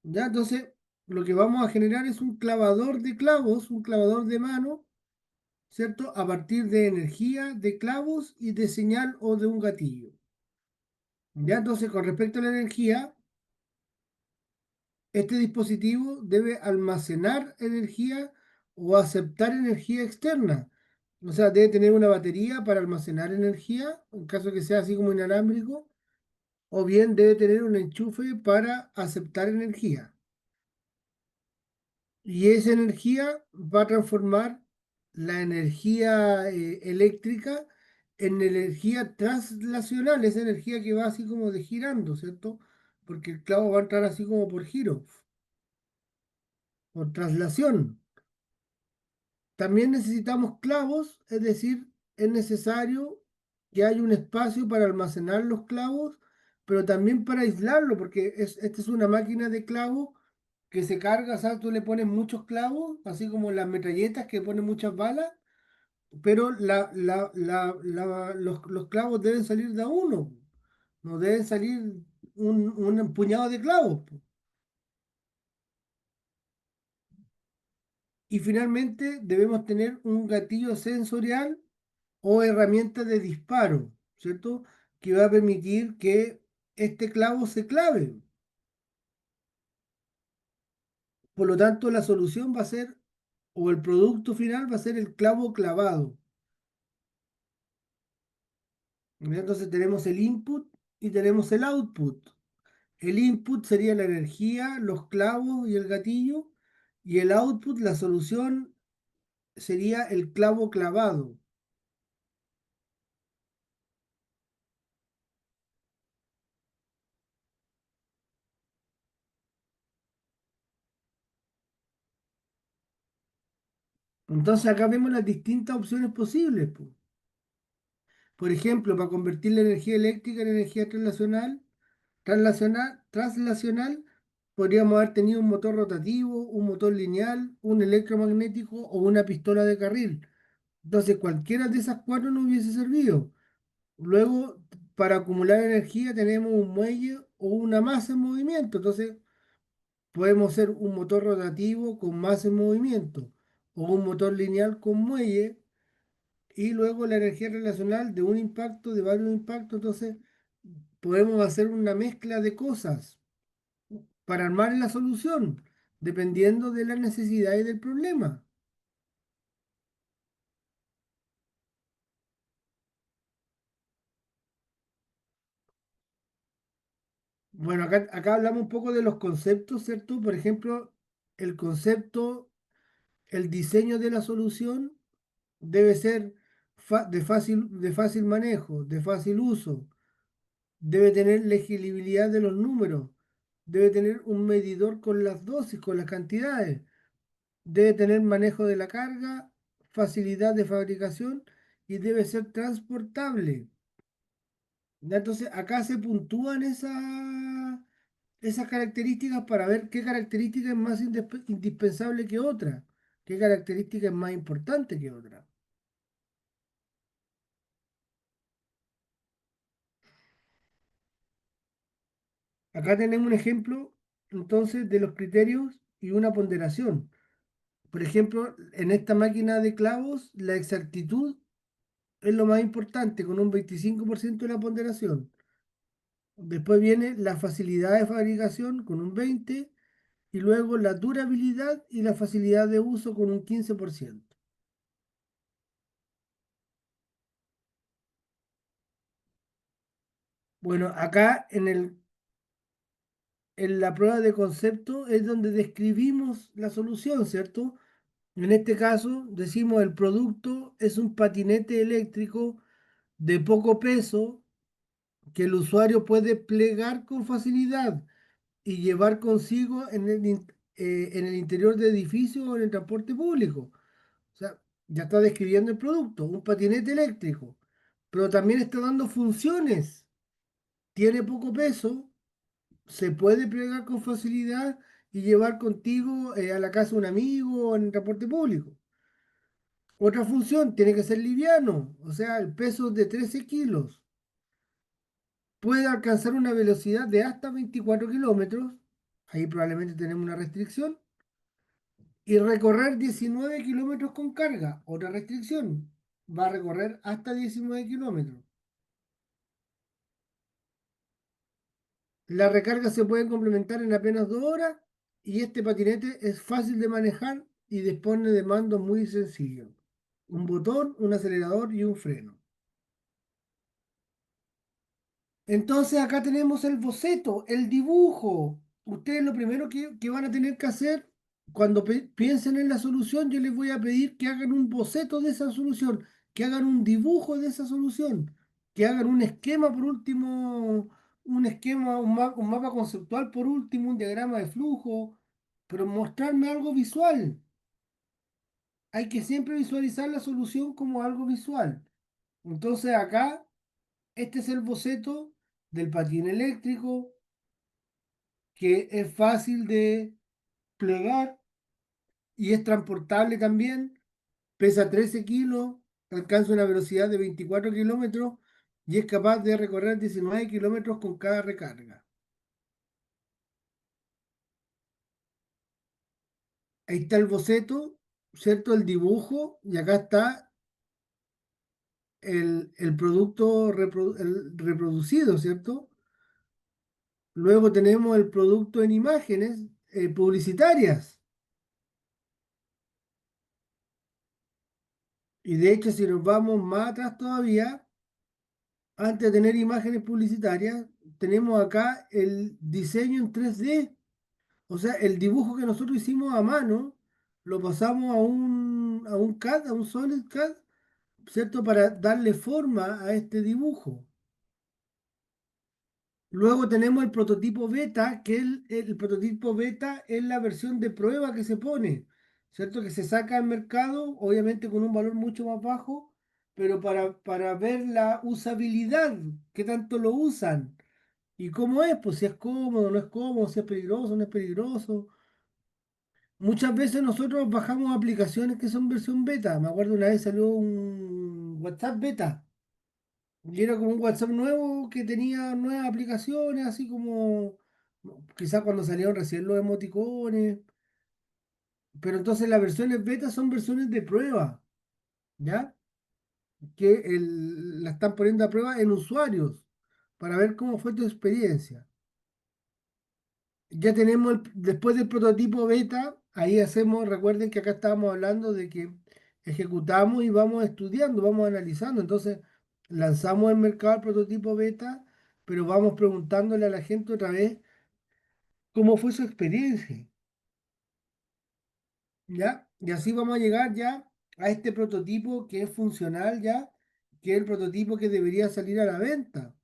¿Ya? Entonces, lo que vamos a generar es un clavador de clavos, un clavador de mano, ¿cierto? A partir de energía, de clavos y de señal o de un gatillo. Ya entonces, con respecto a la energía, este dispositivo debe almacenar energía o aceptar energía externa. O sea, debe tener una batería para almacenar energía, en caso que sea así como inalámbrico, o bien debe tener un enchufe para aceptar energía. Y esa energía va a transformar la energía eléctrica en energía translacional, esa energía que va así como de girando, ¿cierto? Porque el clavo va a entrar así como por giro, por traslación. También necesitamos clavos, es decir, es necesario que haya un espacio para almacenar los clavos, pero también para aislarlo, porque esta es una máquina de clavos que se carga, o sea, tú le pones muchos clavos, así como las metralletas que ponen muchas balas, pero los clavos deben salir de a uno, no deben salir un puñado de clavos. Y finalmente debemos tener un gatillo sensorial o herramienta de disparo, ¿cierto? Que va a permitir que este clavo se clave. Por lo tanto, la solución va a ser, o el producto final va a ser el clavo clavado. Entonces tenemos el input y tenemos el output. El input sería la energía, los clavos y el gatillo, y el output, la solución, sería el clavo clavado. Entonces acá vemos las distintas opciones posibles, po. Por ejemplo, para convertir la energía eléctrica en energía traslacional, podríamos haber tenido un motor rotativo, un motor lineal, un electromagnético o una pistola de carril. Entonces, cualquiera de esas cuatro no hubiese servido. Luego, para acumular energía tenemos un muelle o una masa en movimiento. Entonces, podemos ser un motor rotativo con masa en movimiento o un motor lineal con muelle y luego la energía relacional de un impacto, de varios impactos. Entonces, podemos hacer una mezcla de cosas para armar la solución, dependiendo de las necesidades del problema. Bueno, acá hablamos un poco de los conceptos, ¿cierto? Por ejemplo, el concepto, el diseño de la solución debe ser de fácil manejo, de fácil uso, debe tener legibilidad de los números, debe tener un medidor con las dosis, con las cantidades, debe tener manejo de la carga, facilidad de fabricación y debe ser transportable. ¿Ya? Entonces, acá se puntúan esas características para ver qué característica es más indispensable que otra, qué característica es más importante que otra. Acá tenemos un ejemplo, entonces, de los criterios y una ponderación. Por ejemplo, en esta máquina de clavos, la exactitud es lo más importante, con un 25% de la ponderación. Después viene la facilidad de fabricación con un 20% y luego la durabilidad y la facilidad de uso con un 15%. Bueno, acá en la prueba de concepto es donde describimos la solución, ¿cierto? En este caso decimos el producto es un patinete eléctrico de poco peso que el usuario puede plegar con facilidad y llevar consigo en el interior de edificios o en el transporte público. O sea, ya está describiendo el producto, un patinete eléctrico, pero también está dando funciones. Tiene poco peso, se puede plegar con facilidad y llevar contigo a la casa de un amigo o en el transporte público. Otra función, tiene que ser liviano, o sea, el peso de 13 kilos. Puede alcanzar una velocidad de hasta 24 kilómetros Ahí probablemente tenemos una restricción. Y recorrer 19 kilómetros con carga, otra restricción. Va a recorrer hasta 19 kilómetros. La recarga se puede complementar en apenas 2 horas y este patinete es fácil de manejar y dispone de mandos muy sencillos. Un botón, un acelerador y un freno. Entonces acá tenemos el boceto, el dibujo. Ustedes lo primero que van a tener que hacer cuando piensen en la solución, yo les voy a pedir que hagan un boceto de esa solución, que hagan un dibujo de esa solución, que hagan un esquema por último, un esquema, un mapa conceptual por último, un diagrama de flujo, pero mostrarme algo visual. Hay que siempre visualizar la solución como algo visual. Entonces acá, este es el boceto del patín eléctrico, que es fácil de plegar y es transportable también, pesa 13 kilos, alcanza una velocidad de 24 kilómetros y es capaz de recorrer 19 kilómetros con cada recarga. Ahí está el boceto, ¿cierto? El dibujo y acá está el producto el reproducido, ¿cierto? Luego tenemos el producto en imágenes publicitarias. Y de hecho, si nos vamos más atrás todavía, antes de tener imágenes publicitarias, tenemos acá el diseño en 3D. O sea, el dibujo que nosotros hicimos a mano, lo pasamos a un CAD, a un Solid CAD, ¿cierto? Para darle forma a este dibujo. Luego tenemos el prototipo beta, que el prototipo beta es la versión de prueba que se pone, ¿cierto? Que se saca al mercado, obviamente con un valor mucho más bajo, pero para ver la usabilidad, qué tanto lo usan y cómo es, pues si es cómodo, no es cómodo, si es peligroso, no es peligroso. Muchas veces nosotros bajamos aplicaciones que son versión beta. Me acuerdo una vez salió un WhatsApp beta. Y era como un WhatsApp nuevo que tenía nuevas aplicaciones, así como quizás cuando salieron recién los emoticones. Pero entonces las versiones beta son versiones de prueba, ¿ya? Que la están poniendo a prueba en usuarios para ver cómo fue tu experiencia. Ya tenemos, después del prototipo beta, ahí hacemos, recuerden que acá estábamos hablando de que ejecutamos y vamos estudiando, vamos analizando. Entonces, lanzamos al mercado el prototipo beta, pero vamos preguntándole a la gente otra vez cómo fue su experiencia, ¿ya? Y así vamos a llegar ya a este prototipo que es funcional ya, que es el prototipo que debería salir a la venta.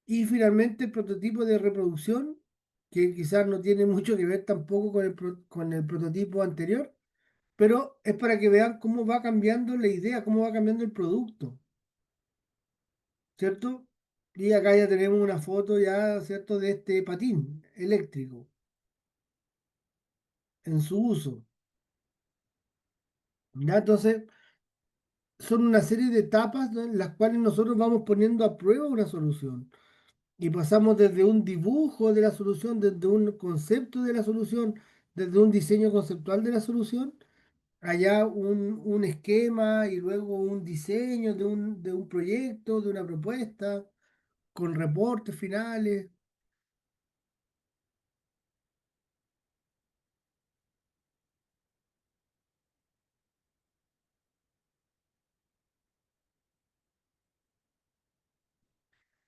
Y finalmente el prototipo de reproducción, que quizás no tiene mucho que ver tampoco con con el prototipo anterior, pero es para que vean cómo va cambiando la idea, cómo va cambiando el producto, ¿cierto? Y acá ya tenemos una foto ya, ¿cierto?, de este patín eléctrico en su uso. ¿Ya? Entonces, son una serie de etapas, ¿no?, en las cuales nosotros vamos poniendo a prueba una solución. Y pasamos desde un dibujo de la solución, desde un concepto de la solución, desde un diseño conceptual de la solución, allá un esquema y luego un diseño de un proyecto, de una propuesta, con reportes finales.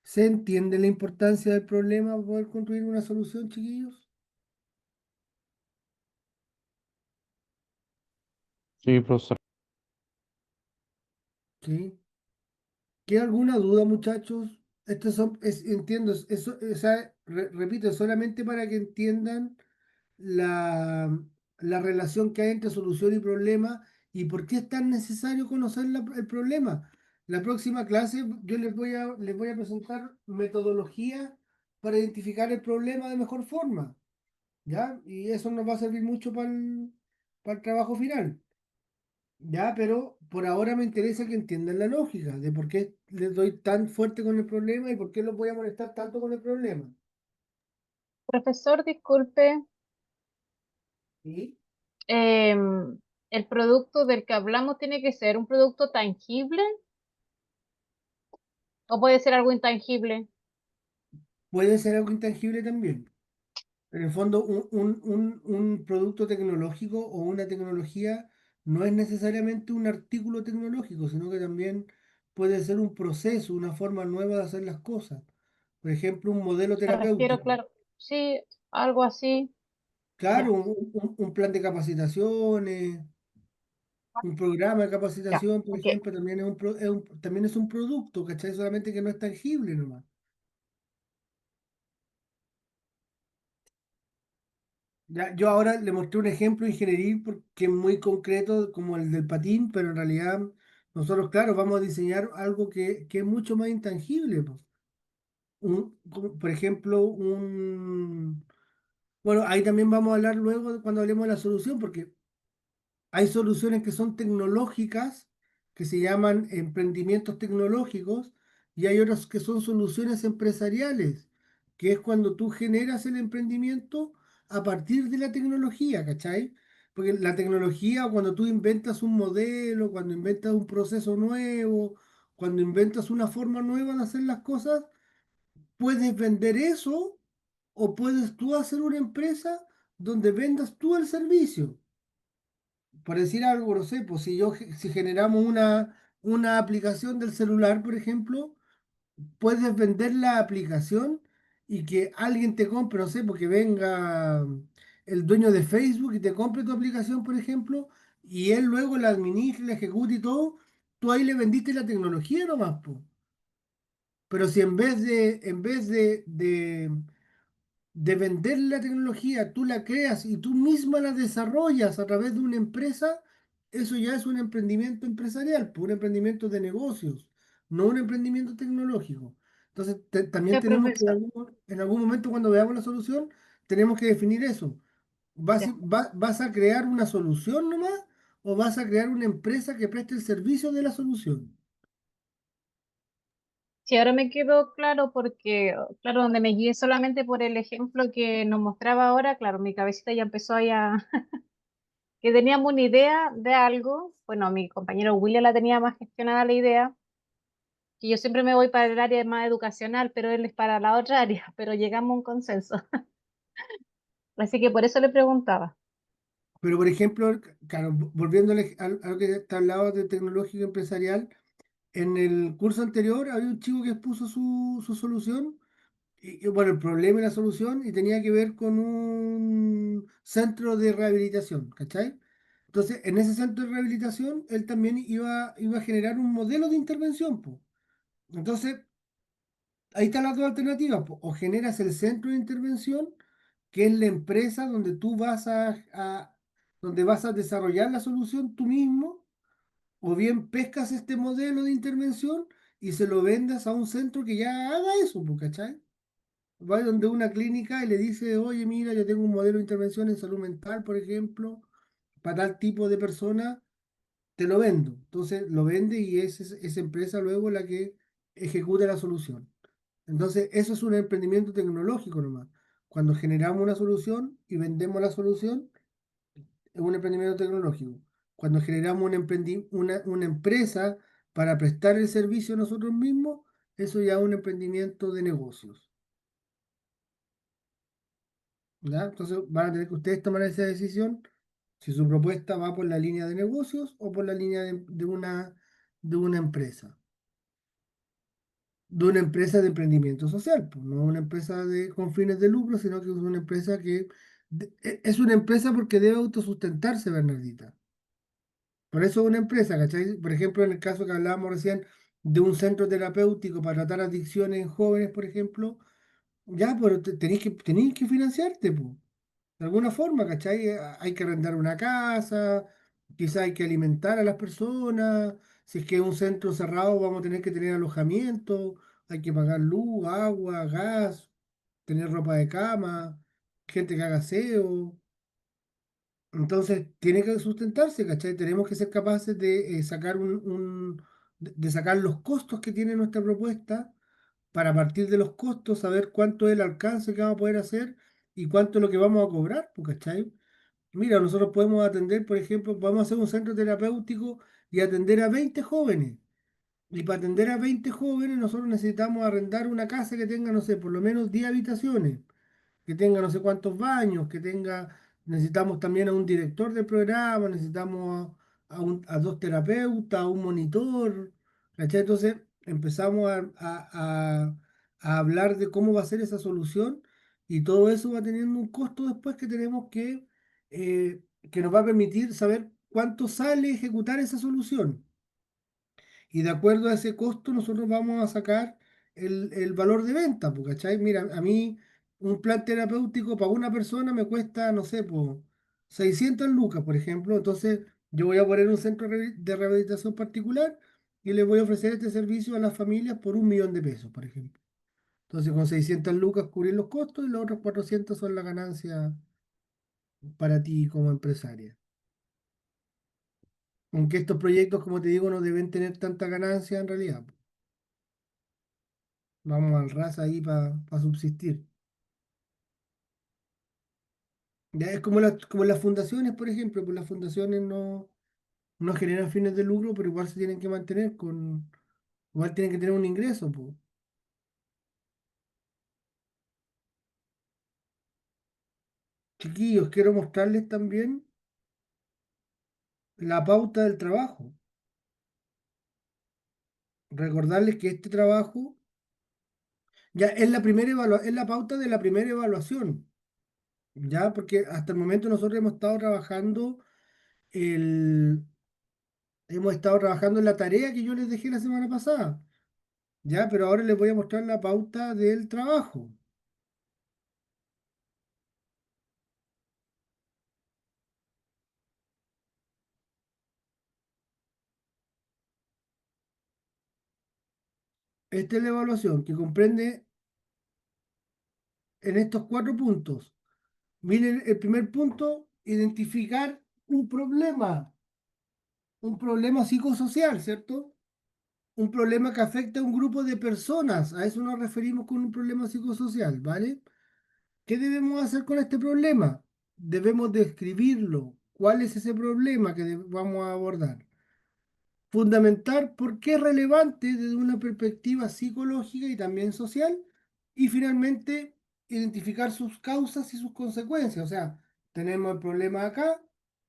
¿Se entiende la importancia del problema para poder construir una solución, chiquillos? Sí, profesor. ¿Sí? ¿Queda alguna duda, muchachos? Estos son, entiendo, eso, o sea, repito, solamente para que entiendan la, la relación que hay entre solución y problema y por qué es tan necesario conocer el problema. La próxima clase yo les voy a presentar metodología para identificar el problema de mejor forma, ¿ya? Y eso nos va a servir mucho para el trabajo final. Ya, pero por ahora me interesa que entiendan la lógica de por qué les doy tan fuerte con el problema y por qué los voy a molestar tanto con el problema. Profesor, disculpe, ¿Sí? em, ¿el producto del que hablamos tiene que ser un producto tangible o puede ser algo intangible? Puede ser algo intangible también. En el fondo, un producto tecnológico o una tecnología no es necesariamente un artículo tecnológico, sino que también puede ser un proceso, una forma nueva de hacer las cosas. Por ejemplo, un modelo Me refiero, terapéutico. claro, sí, algo así, Claro, ya, un plan de capacitaciones, un programa de ya, capacitación, por ok. ejemplo, también también es un producto, ¿cachai? Solamente que no es tangible nomás. Ya, yo ahora le mostré un ejemplo ingenieril porque es muy concreto como el del patín, pero en realidad nosotros, claro, vamos a diseñar algo que es mucho más intangible, po. Por ejemplo, Bueno, ahí también vamos a hablar luego cuando hablemos de la solución, porque hay soluciones que son tecnológicas, que se llaman emprendimientos tecnológicos, y hay otras que son soluciones empresariales, que es cuando tú generas el emprendimiento a partir de la tecnología, ¿cachai? Porque la tecnología, cuando tú inventas un modelo, cuando inventas un proceso nuevo, cuando inventas una forma nueva de hacer las cosas, puedes vender eso o puedes tú hacer una empresa donde vendas tú el servicio. Por decir algo, no sé, pues si generamos una aplicación del celular, por ejemplo, puedes vender la aplicación y que alguien te compre, no sé, porque venga el dueño de Facebook y te compre tu aplicación, por ejemplo, y él luego la administra, la ejecuta y todo, tú ahí le vendiste la tecnología nomás, pues. Pero si en vez de vender la tecnología, tú la creas y tú misma la desarrollas a través de una empresa, eso ya es un emprendimiento empresarial, pues, un emprendimiento de negocios, no un emprendimiento tecnológico. Entonces, también Ya, tenemos que profesor. en algún momento cuando veamos la solución, tenemos que definir eso. Ya. ¿Vas a crear una solución nomás o vas a crear una empresa que preste el servicio de la solución? Sí, ahora me quedó claro porque, claro, donde me guié solamente por el ejemplo que nos mostraba ahora, claro, mi cabecita ya empezó ahí a, que teníamos una idea de algo, bueno, mi compañero William la tenía más gestionada la idea, que yo siempre me voy para el área más educacional, pero él es para la otra área, pero llegamos a un consenso. Así que por eso le preguntaba. Pero, por ejemplo, claro, volviendo a lo que te hablaba de tecnológico empresarial, en el curso anterior había un chico que expuso su solución, bueno, el problema y la solución, y tenía que ver con un centro de rehabilitación, ¿cachai? Entonces, en ese centro de rehabilitación, él también iba a generar un modelo de intervención, po. Entonces, ahí están las dos alternativas, po. O generas el centro de intervención, que es la empresa donde tú donde vas a desarrollar la solución tú mismo, o bien pescas este modelo de intervención y se lo vendas a un centro que ya haga eso, po, ¿cachai? Va donde una clínica y le dice, oye, mira, yo tengo un modelo de intervención en salud mental, por ejemplo, para tal tipo de persona, te lo vendo. Entonces lo vende y es esa empresa luego la que ejecuta la solución. Entonces, eso es un emprendimiento tecnológico nomás. Cuando generamos una solución y vendemos la solución, es un emprendimiento tecnológico. Cuando generamos una empresa para prestar el servicio nosotros mismos, eso ya es un emprendimiento de negocios. ¿Ya? Entonces van a tener que ustedes tomar esa decisión si su propuesta va por la línea de negocios o por la línea de una empresa. De una empresa de emprendimiento social, pues, no una empresa con fines de lucro, sino que es una empresa es una empresa porque debe autosustentarse, Bernardita. Por eso es una empresa, ¿cachai? Por ejemplo, en el caso que hablábamos recién de un centro terapéutico para tratar adicciones en jóvenes, por ejemplo, ya, pero tenéis que financiarte, pues. De alguna forma, ¿cachai? Hay que arrendar una casa, quizá hay que alimentar a las personas, si es que es un centro cerrado vamos a tener que tener alojamiento, hay que pagar luz, agua, gas, tener ropa de cama, gente que haga aseo. Entonces, tiene que sustentarse, ¿cachai? Tenemos que ser capaces de sacar de sacar los costos que tiene nuestra propuesta para a partir de los costos saber cuánto es el alcance que vamos a poder hacer y cuánto es lo que vamos a cobrar, pues, ¿cachai? Mira, nosotros podemos atender, por ejemplo, podemos hacer un centro terapéutico y atender a 20 jóvenes. Y para atender a 20 jóvenes, nosotros necesitamos arrendar una casa que tenga, no sé, por lo menos 10 habitaciones, que tenga no sé cuántos baños, que tenga, necesitamos también a un director del programa, necesitamos a dos terapeutas, a un monitor, ¿cachai? Entonces empezamos a hablar de cómo va a ser esa solución y todo eso va teniendo un costo después que tenemos que nos va a permitir saber cuánto sale ejecutar esa solución. Y de acuerdo a ese costo, nosotros vamos a sacar el valor de venta, pues, ¿cachai? Mira, a mí un plan terapéutico para una persona me cuesta, no sé, pues, 600 lucas, por ejemplo. Entonces, yo voy a poner un centro de rehabilitación particular y le voy a ofrecer este servicio a las familias por 1 millón de pesos, por ejemplo. Entonces, con 600 lucas cubrir los costos y los otros 400 son la ganancia para ti como empresaria. Aunque estos proyectos, como te digo, no deben tener tanta ganancia en realidad. Vamos al ras ahí para subsistir. Ya es como las fundaciones, por ejemplo, pues las fundaciones no generan fines de lucro, pero igual se tienen que mantener igual tienen que tener un ingreso, pues. Chiquillos, quiero mostrarles también la pauta del trabajo. Recordarles que este trabajo ya es es la pauta de la primera evaluación, ya, porque hasta el momento nosotros el, hemos estado trabajando en la tarea que yo les dejé la semana pasada. Ya, pero ahora les voy a mostrar la pauta del trabajo. Esta es la evaluación que comprende en estos 4 puntos. Miren, el primer punto, identificar un problema psicosocial, ¿cierto? Un problema que afecta a un grupo de personas. A eso nos referimos con un problema psicosocial, ¿vale? ¿Qué debemos hacer con este problema? Debemos describirlo. ¿Cuál es ese problema que vamos a abordar? Fundamentar por qué es relevante desde una perspectiva psicológica y también social, y finalmente identificar sus causas y sus consecuencias. O sea, tenemos el problema acá,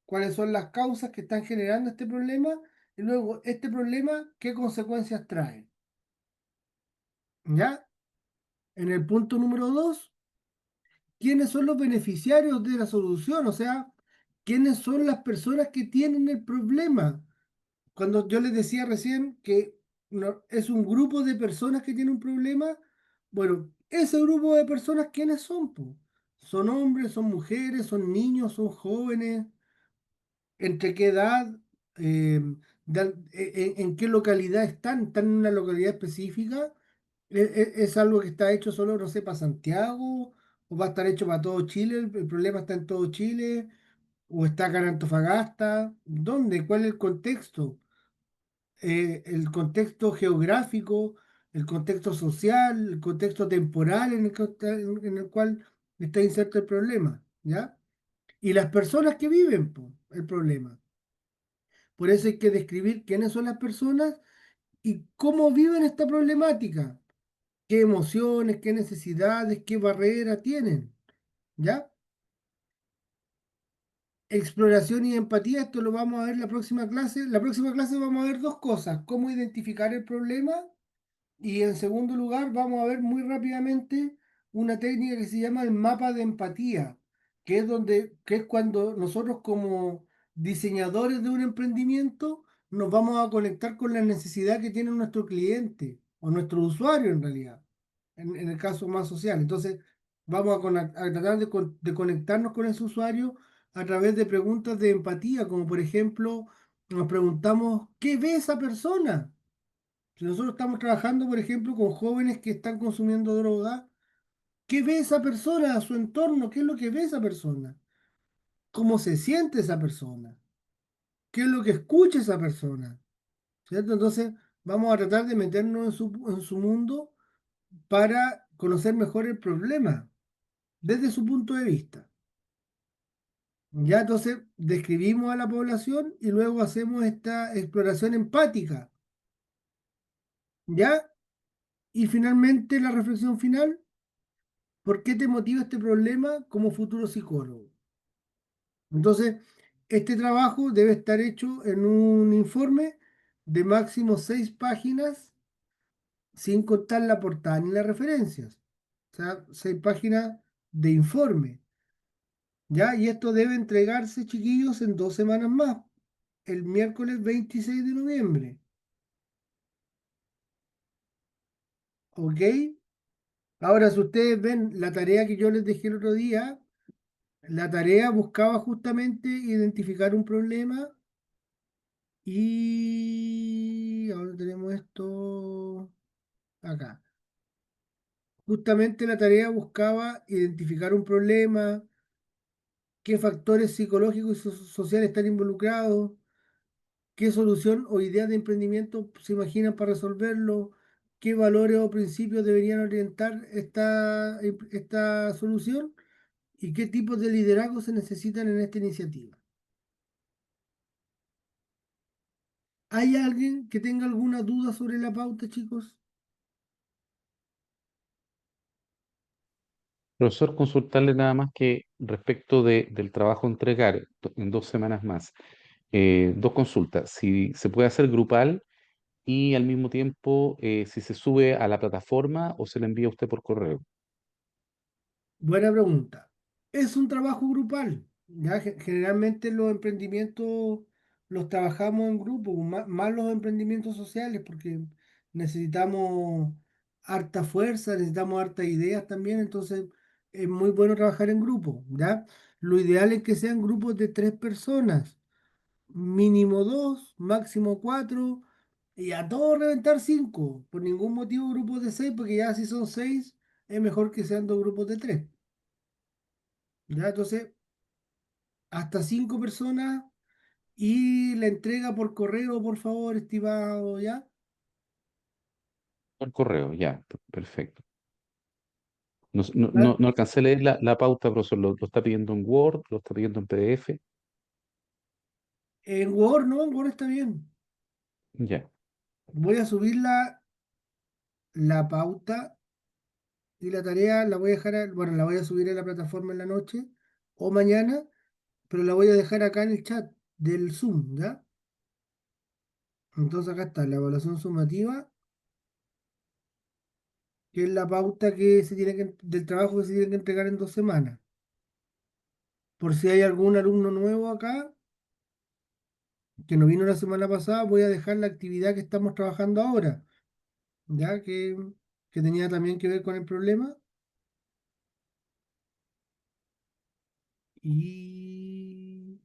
cuáles son las causas que están generando este problema, y luego este problema, qué consecuencias trae. ¿Ya? En el punto número 2, ¿quiénes son los beneficiarios de la solución? O sea, ¿quiénes son las personas que tienen el problema? Cuando yo les decía recién que es un grupo de personas que tiene un problema, bueno, ese grupo de personas, ¿quiénes son, po? ¿Son hombres, son mujeres, son niños, son jóvenes? ¿Entre qué edad? Eh, en qué localidad están? ¿Están en una localidad específica? ¿Es algo que está hecho solo, no sé, para Santiago? ¿O va a estar hecho para todo Chile? ¿El problema está en todo Chile? ¿O está acá en Antofagasta? ¿Dónde? ¿Cuál es el contexto? El contexto geográfico, el contexto social, el contexto temporal en el cual está inserto el problema, ¿ya? Y las personas que viven po, el problema. Por eso hay que describir quiénes son las personas y cómo viven esta problemática, qué emociones, qué necesidades, qué barreras tienen, ¿ya? Exploración y empatía, esto lo vamos a ver en la próxima clase. La próxima clase vamos a ver dos cosas, cómo identificar el problema. Y en segundo lugar, vamos a ver muy rápidamente una técnica que se llama el mapa de empatía, que es cuando nosotros como diseñadores de un emprendimiento nos vamos a conectar con la necesidad que tiene nuestro cliente o nuestro usuario en realidad, en el caso más social. Entonces, vamos a tratar de conectarnos con ese usuario a través de preguntas de empatía, como por ejemplo, nos preguntamos, ¿qué ve esa persona? Si nosotros estamos trabajando, por ejemplo, con jóvenes que están consumiendo droga, ¿qué ve esa persona a su entorno? ¿Qué es lo que ve esa persona? ¿Cómo se siente esa persona? ¿Qué es lo que escucha esa persona? ¿Cierto? Entonces, vamos a tratar de meternos en su mundo para conocer mejor el problema. desde su punto de vista. Ya entonces describimos a la población y luego hacemos esta exploración empática. ¿Ya? Y finalmente la reflexión final, ¿por qué te motiva este problema como futuro psicólogo? Entonces, este trabajo debe estar hecho en un informe de máximo 6 páginas, sin contar la portada ni las referencias. O sea, 6 páginas de informe. ¿Ya? Y esto debe entregarse, chiquillos, en 2 semanas más, el miércoles 26 de noviembre. ¿Ok? Ahora, si ustedes ven la tarea que yo les dejé el otro día, la tarea buscaba justamente identificar un problema y ahora tenemos esto acá. Justamente la tarea buscaba identificar un problema, qué factores psicológicos y sociales están involucrados, qué solución o ideas de emprendimiento se imaginan para resolverlo, qué valores o principios deberían orientar esta solución y qué tipos de liderazgo se necesitan en esta iniciativa. ¿Hay alguien que tenga alguna duda sobre la pauta, chicos? Profesor, consultarle nada más que respecto del trabajo a entregar en 2 semanas más. Dos consultas. Si se puede hacer grupal y al mismo tiempo si se sube a la plataforma o se le envía a usted por correo. Buena pregunta. Es un trabajo grupal. ¿Ya? Generalmente los emprendimientos los trabajamos en grupo, más los emprendimientos sociales, porque necesitamos harta fuerza, necesitamos hartas ideas también, entonces es muy bueno trabajar en grupo, ¿ya? Lo ideal es que sean grupos de 3 personas, mínimo 2, máximo 4, y a todo reventar 5. Por ningún motivo grupos de 6, porque ya si son 6, es mejor que sean 2 grupos de 3. ¿Ya? Entonces, hasta 5 personas y la entrega por correo, por favor, estimado, ¿ya? Por correo, ya, perfecto. No, no, ¿Ya? no alcancé a leer la pauta, profesor. Lo está pidiendo en Word, lo está pidiendo en PDF. En Word, ¿no? En Word está bien. Ya, Voy a subir la pauta y la tarea la voy a dejar, bueno, la voy a subir en la plataforma en la noche o mañana, pero la voy a dejar acá en el chat del Zoom, ¿ya? Entonces acá está la evaluación sumativa, que es la pauta del trabajo que se tiene que entregar en 2 semanas. Por si hay algún alumno nuevo acá que no vino la semana pasada, voy a dejar la actividad que estamos trabajando ahora, ya que tenía también que ver con el problema. Y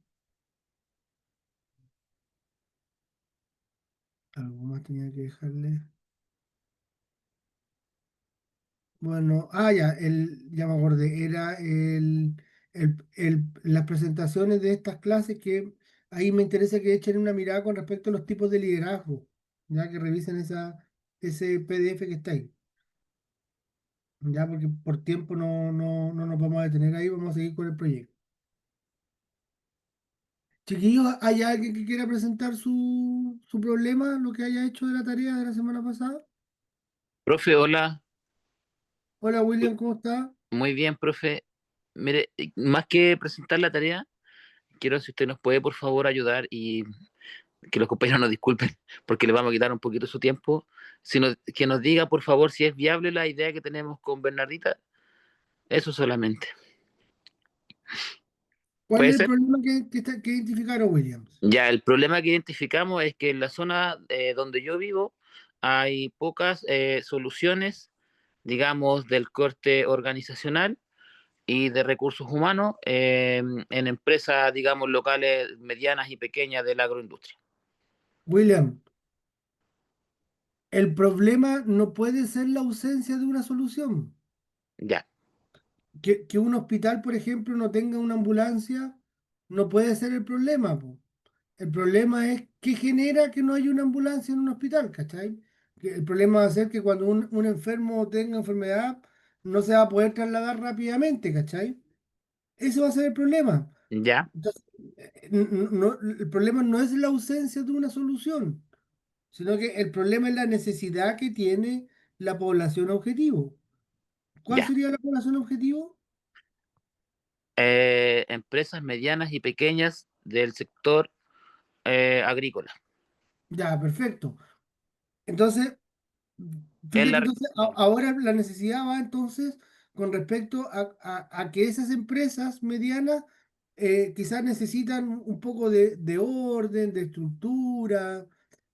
algo más tenía que dejarle. Bueno, ya, ya me acordé, era las presentaciones de estas clases que ahí me interesa que echen una mirada con respecto a los tipos de liderazgo, ya que revisen ese PDF que está ahí, ya porque por tiempo no nos vamos a detener ahí, vamos a seguir con el proyecto. Chiquillos, ¿hay alguien que quiera presentar su problema, lo que haya hecho de la tarea de la semana pasada? Profe, hola. Hola Uy, William, ¿cómo está? muy bien, profe. Mire, más que presentar la tarea, quiero si usted nos puede, por favor, ayudar y que los compañeros nos disculpen porque le vamos a quitar un poquito su tiempo. Que nos diga, por favor, si es viable la idea que tenemos con Bernardita. Eso solamente. ¿Cuál ¿Puede es el ser? problema que identificaron, Williams? Ya, el problema que identificamos es que en la zona donde yo vivo hay pocas soluciones, digamos, del corte organizacional y de recursos humanos en empresas, digamos, locales, medianas y pequeñas de la agroindustria. William, el problema no puede ser la ausencia de una solución. Ya, Que un hospital, por ejemplo, no tenga una ambulancia, no puede ser el problema, po. El problema es qué genera que no haya una ambulancia en un hospital, ¿cachai? El problema va a ser que cuando un enfermo tenga enfermedad, no se va a poder trasladar rápidamente, ¿cachai? Ese va a ser el problema. Ya, Entonces, el problema no es la ausencia de una solución, sino que el problema es la necesidad que tiene la población objetivo. ¿Cuál ya. sería la población objetivo? Empresas medianas y pequeñas del sector agrícola. Ya, perfecto. Entonces, Es fíjate, la... entonces, ahora la necesidad va entonces con respecto a que esas empresas medianas quizás necesitan un poco de orden, de estructura,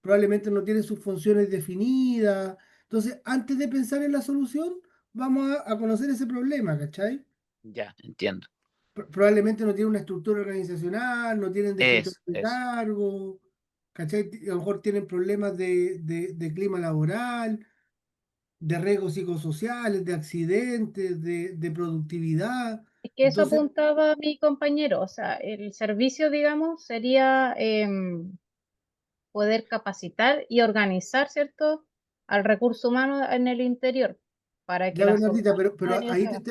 probablemente no tienen sus funciones definidas. Entonces, antes de pensar en la solución, vamos a conocer ese problema, ¿cachai? Ya, entiendo. Probablemente no tienen una estructura organizacional, no tienen defensores de Eso. cargo, ¿cachai? A lo mejor tienen problemas de clima laboral, de riesgos psicosociales, de accidentes, de productividad. Es que eso Entonces, apuntaba mi compañero, o sea, el servicio, digamos, sería poder capacitar y organizar, ¿cierto?, al recurso humano en el interior para que ya la Bernardita, solución pero ahí, sea-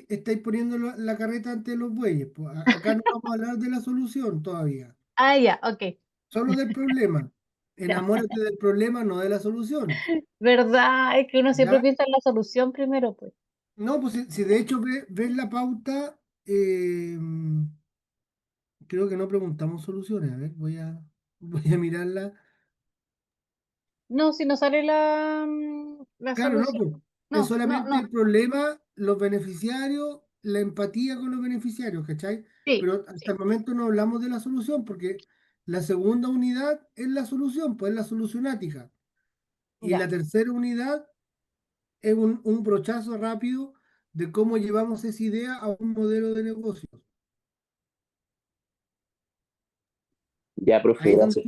estáis poniendo la carreta ante los bueyes. Pues, acá no vamos a hablar de la solución todavía, Ah, ya, ok, solo del problema. ya. Enamórate del problema, no de la solución. ¿Verdad? Es que uno siempre ¿Ya? piensa en la solución primero, pues. No, pues si de hecho ves la pauta, creo que no preguntamos soluciones. A ver, voy a mirarla. No, si no sale la Claro, no, solución. pues, es No, no, solamente no. el problema, los beneficiarios, la empatía con los beneficiarios, ¿cachai? Sí, Pero hasta sí, el momento no hablamos de la solución, porque la segunda unidad es la solución, pues es la solucionática. Y la ya. tercera unidad es un brochazo rápido de cómo llevamos esa idea a un modelo de negocio. Ya, profe, Ahí es gracias.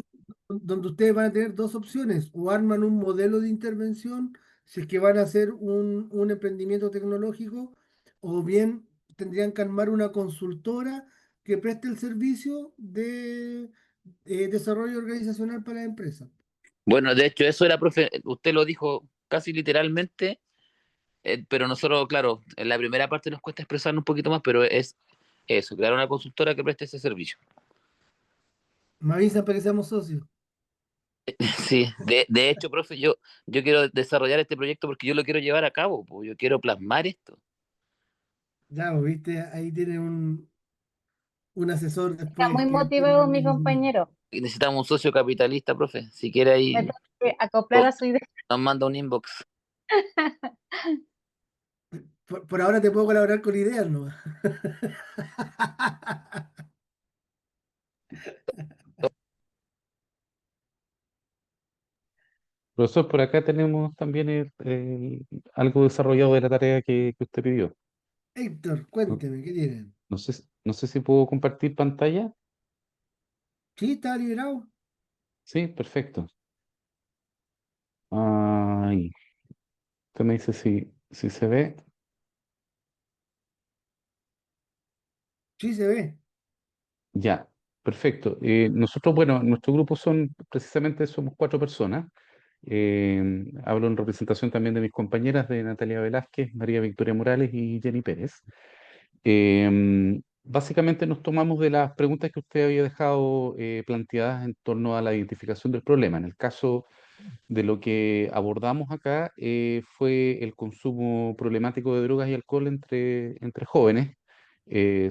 donde ustedes van a tener dos opciones, o arman un modelo de intervención, si es que van a hacer un emprendimiento tecnológico, o bien tendrían que armar una consultora que preste el servicio de desarrollo organizacional para la empresa. Bueno, de hecho, eso era, profe, usted lo dijo casi literalmente, pero nosotros, claro, en la primera parte nos cuesta expresarnos un poquito más, pero es eso, crear una consultora que preste ese servicio. Me avisan para que seamos socios. Sí, de hecho, profe, yo quiero desarrollar este proyecto porque yo lo quiero llevar a cabo, pues, yo quiero plasmar esto. Ya, pues, viste, ahí tiene un asesor Está después muy que motivado mi entiende. compañero. Y necesitamos un socio capitalista, profe. Si quiere Me ahí, tengo que acoplar pues, a su idea. nos manda un inbox. Por ahora te puedo colaborar con ideas, ¿no? Profesor, por acá tenemos también algo desarrollado de la tarea que usted pidió. Héctor, No, cuénteme, ¿qué tienen? no sé si puedo compartir pantalla. Sí, está liberado. Sí, perfecto. Ahí, usted me dice si se ve. Sí, se ve. Ya, perfecto. Nosotros, bueno, nuestro grupo precisamente somos 4 personas. Hablo en representación también de mis compañeras de Natalia Velázquez, María Victoria Morales y Jenny Pérez. Básicamente nos tomamos de las preguntas que usted había dejado planteadas en torno a la identificación del problema. En el caso de lo que abordamos acá fue el consumo problemático de drogas y alcohol entre jóvenes,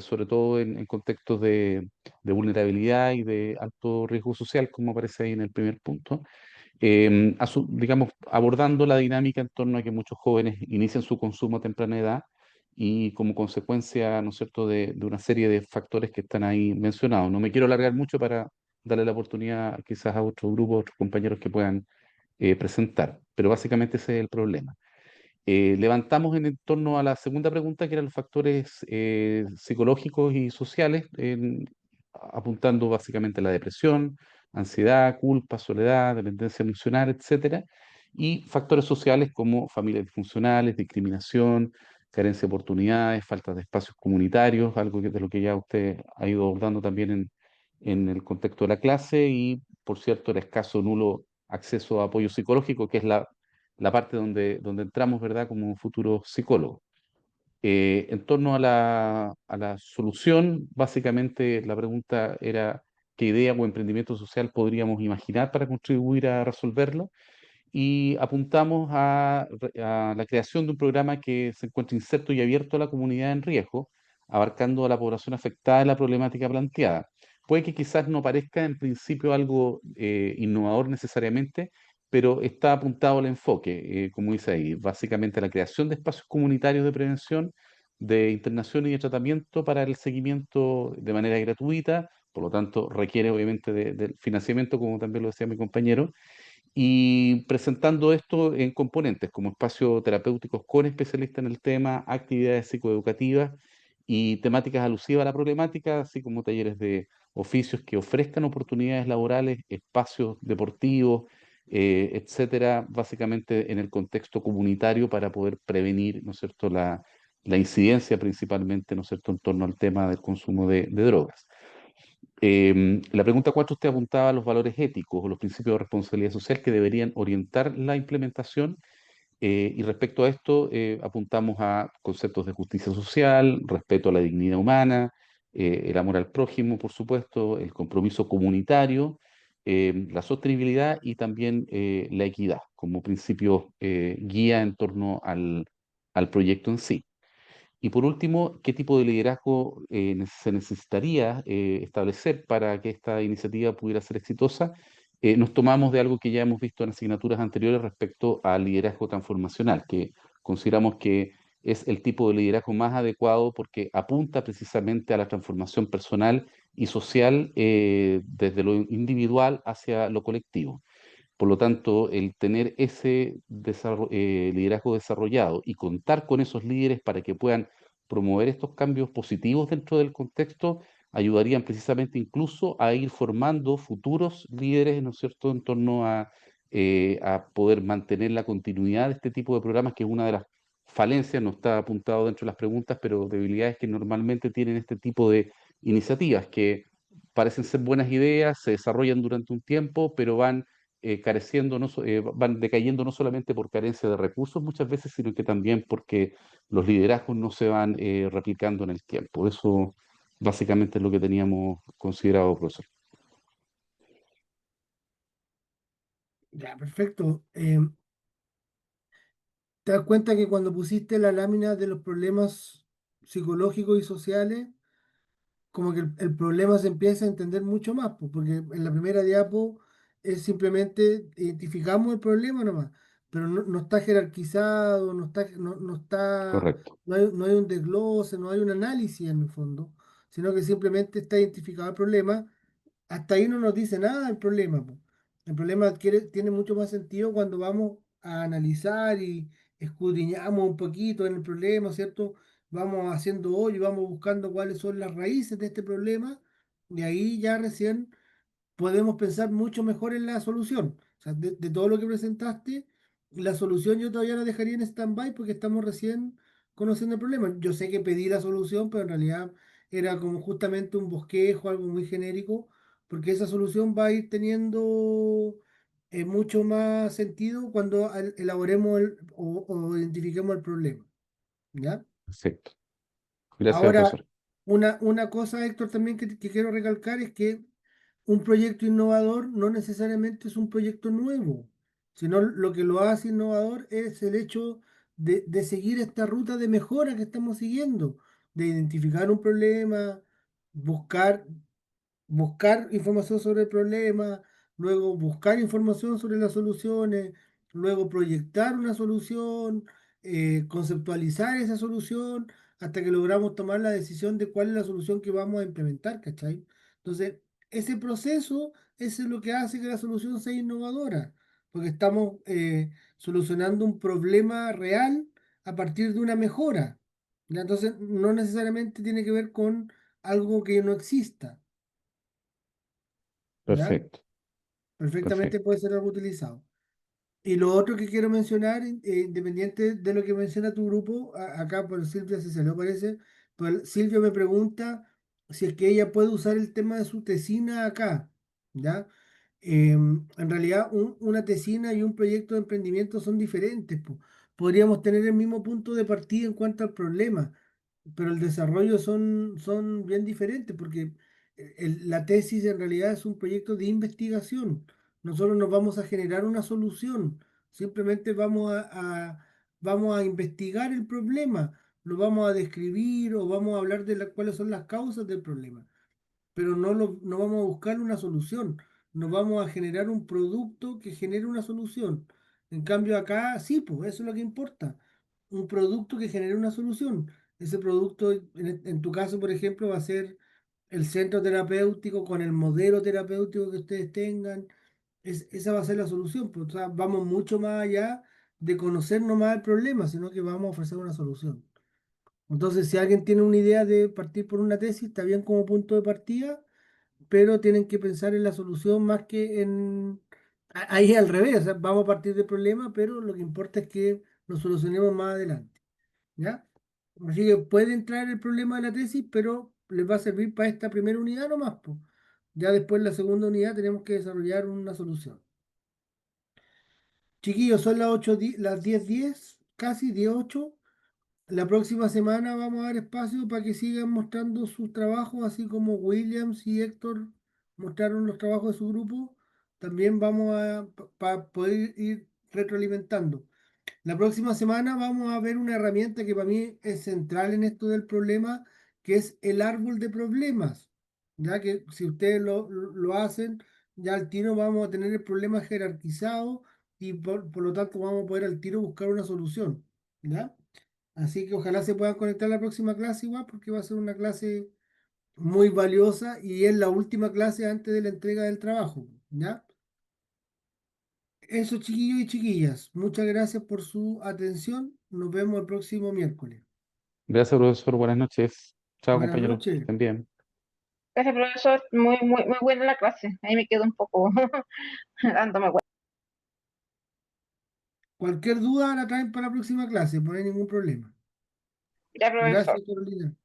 sobre todo en contextos de vulnerabilidad y de alto riesgo social, como aparece ahí en el primer punto. Digamos, abordando la dinámica en torno a que muchos jóvenes inician su consumo a temprana edad y como consecuencia, ¿no es cierto?, de una serie de factores que están ahí mencionados. No me quiero alargar mucho para darle la oportunidad quizás a otro grupo, a otros compañeros que puedan presentar, pero básicamente ese es el problema. Levantamos en torno a la segunda pregunta, que eran los factores psicológicos y sociales, apuntando básicamente a la depresión, ansiedad, culpa, soledad, dependencia emocional, etcétera, y factores sociales como familias disfuncionales, discriminación, carencia de oportunidades, falta de espacios comunitarios, algo de lo que ya usted ha ido abordando también en el contexto de la clase, y por cierto, el escaso nulo acceso a apoyo psicológico, que es la parte donde entramos, ¿verdad?, como futuros psicólogos. En torno a la solución, básicamente la pregunta era qué idea o emprendimiento social podríamos imaginar para contribuir a resolverlo y apuntamos a la creación de un programa que se encuentre inserto y abierto a la comunidad en riesgo, abarcando a la población afectada de la problemática planteada. Puede que quizás no parezca en principio algo innovador necesariamente, pero está apuntado al enfoque, como dice ahí, básicamente a la creación de espacios comunitarios de prevención, de internación y de tratamiento para el seguimiento de manera gratuita, por lo tanto requiere obviamente del financiamiento, como también lo decía mi compañero, y presentando esto en componentes como espacios terapéuticos con especialistas en el tema, actividades psicoeducativas y temáticas alusivas a la problemática, así como talleres de oficios que ofrezcan oportunidades laborales, espacios deportivos, etcétera, básicamente en el contexto comunitario para poder prevenir, ¿no es cierto?, la incidencia principalmente, ¿no es cierto?, en torno al tema del consumo de drogas. La pregunta 4 usted apuntaba a los valores éticos o los principios de responsabilidad social que deberían orientar la implementación y respecto a esto apuntamos a conceptos de justicia social, respeto a la dignidad humana, el amor al prójimo, por supuesto, el compromiso comunitario, la sostenibilidad y también la equidad como principios guía en torno al proyecto en sí. Y por último, ¿qué tipo de liderazgo se necesitaría establecer para que esta iniciativa pudiera ser exitosa? Nos tomamos de algo que ya hemos visto en asignaturas anteriores respecto al liderazgo transformacional, que consideramos que es el tipo de liderazgo más adecuado porque apunta precisamente a la transformación personal y social desde lo individual hacia lo colectivo. Por lo tanto, el tener ese liderazgo desarrollado y contar con esos líderes para que puedan promover estos cambios positivos dentro del contexto, ayudarían precisamente incluso a ir formando futuros líderes, ¿no es cierto?, en torno a poder mantener la continuidad de este tipo de programas, que es una de las falencias, no está apuntado dentro de las preguntas, pero debilidades que normalmente tienen este tipo de iniciativas, que parecen ser buenas ideas, se desarrollan durante un tiempo, pero van careciendo, van decayendo no solamente por carencia de recursos muchas veces, sino que también porque los liderazgos no se van replicando en el tiempo. Eso básicamente es lo que teníamos considerado, profesor. Ya, perfecto. ¿Te das cuenta que cuando pusiste la lámina de los problemas psicológicos y sociales, como que el problema se empieza a entender mucho más, pues, porque en la primera diapo es simplemente identificamos el problema nomás, pero no está jerarquizado, Correcto. no hay un desglose, no hay un análisis en el fondo, sino que simplemente está identificado el problema. Hasta ahí no nos dice nada el problema, po. El problema tiene mucho más sentido cuando vamos a analizar y escudriñamos un poquito en el problema, ¿cierto? Vamos haciendo hoy, vamos buscando cuáles son las raíces de este problema y ahí ya recién podemos pensar mucho mejor en la solución. O sea, de todo lo que presentaste, la solución yo todavía la dejaría en stand-by porque estamos recién conociendo el problema. Yo sé que pedí la solución, pero en realidad era como justamente un bosquejo, algo muy genérico, porque esa solución va a ir teniendo mucho más sentido cuando elaboremos o identifiquemos el problema. ¿Ya? Perfecto. Gracias, Ahora, profesor. una cosa, Héctor, también que quiero recalcar es que un proyecto innovador no necesariamente es un proyecto nuevo, sino lo que lo hace innovador es el hecho de seguir esta ruta de mejora que estamos siguiendo, de identificar un problema, buscar buscar información sobre el problema, luego buscar información sobre las soluciones, luego proyectar una solución, conceptualizar esa solución, hasta que logramos tomar la decisión de cuál es la solución que vamos a implementar, ¿cachai? Entonces, ese proceso es lo que hace que la solución sea innovadora, porque estamos solucionando un problema real a partir de una mejora. ¿Ya? Entonces, no necesariamente tiene que ver con algo que no exista. ¿Ya? Perfecto. Perfectamente Perfecto. puede ser algo utilizado. Y lo otro que quiero mencionar, independiente de lo que menciona tu grupo, acá por Silvia, si se lo parece, pero Silvia me pregunta si es que ella puede usar el tema de su tesina acá, ¿ya? En realidad, una tesina y un proyecto de emprendimiento son diferentes, po. Podríamos tener el mismo punto de partida en cuanto al problema, pero el desarrollo son bien diferentes, porque la tesis en realidad es un proyecto de investigación. Nosotros nos vamos a generar una solución, simplemente vamos a investigar el problema, lo vamos a describir o vamos a hablar de cuáles son las causas del problema, pero no vamos a buscar una solución, no vamos a generar un producto que genere una solución. En cambio acá sí, pues eso es lo que importa, un producto que genere una solución. Ese producto, en tu caso, por ejemplo, va a ser el centro terapéutico con el modelo terapéutico que ustedes tengan. Esa va a ser la solución, pues, o sea, vamos mucho más allá de conocer nomás el problema, sino que vamos a ofrecer una solución. Entonces, si alguien tiene una idea de partir por una tesis, está bien como punto de partida, pero tienen que pensar en la solución más que en... Ahí es al revés, o sea, vamos a partir del problema, pero lo que importa es que lo solucionemos más adelante, ¿ya? Así que puede entrar el problema de la tesis, pero les va a servir para esta primera unidad nomás, po. Ya después la segunda unidad tenemos que desarrollar una solución. Chiquillos, son las 8, las 10:10, casi 10:08. La próxima semana vamos a dar espacio para que sigan mostrando sus trabajos, así como Williams y Héctor mostraron los trabajos de su grupo. También vamos a para poder ir retroalimentando. La próxima semana vamos a ver una herramienta que para mí es central en esto del problema, que es el árbol de problemas. Ya que si ustedes lo hacen, ya al tiro vamos a tener el problema jerarquizado y por lo tanto vamos a poder al tiro buscar una solución. ¿Ya? Así que ojalá se puedan conectar a la próxima clase igual, porque va a ser una clase muy valiosa y es la última clase antes de la entrega del trabajo, ¿ya? Eso, chiquillos y chiquillas, muchas gracias por su atención. Nos vemos el próximo miércoles. Gracias, profesor. Buenas noches. Chao, Buenas compañeros. Que noches. estén bien. Gracias, profesor. Muy buena la clase. Ahí me quedo un poco dándome cuenta. Cualquier duda la traen para la próxima clase, no hay ningún problema. Ya, profesor. Gracias, Carolina.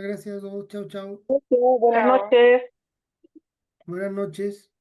Gracias a todos. Chao, chao. Buenas noches. Buenas noches.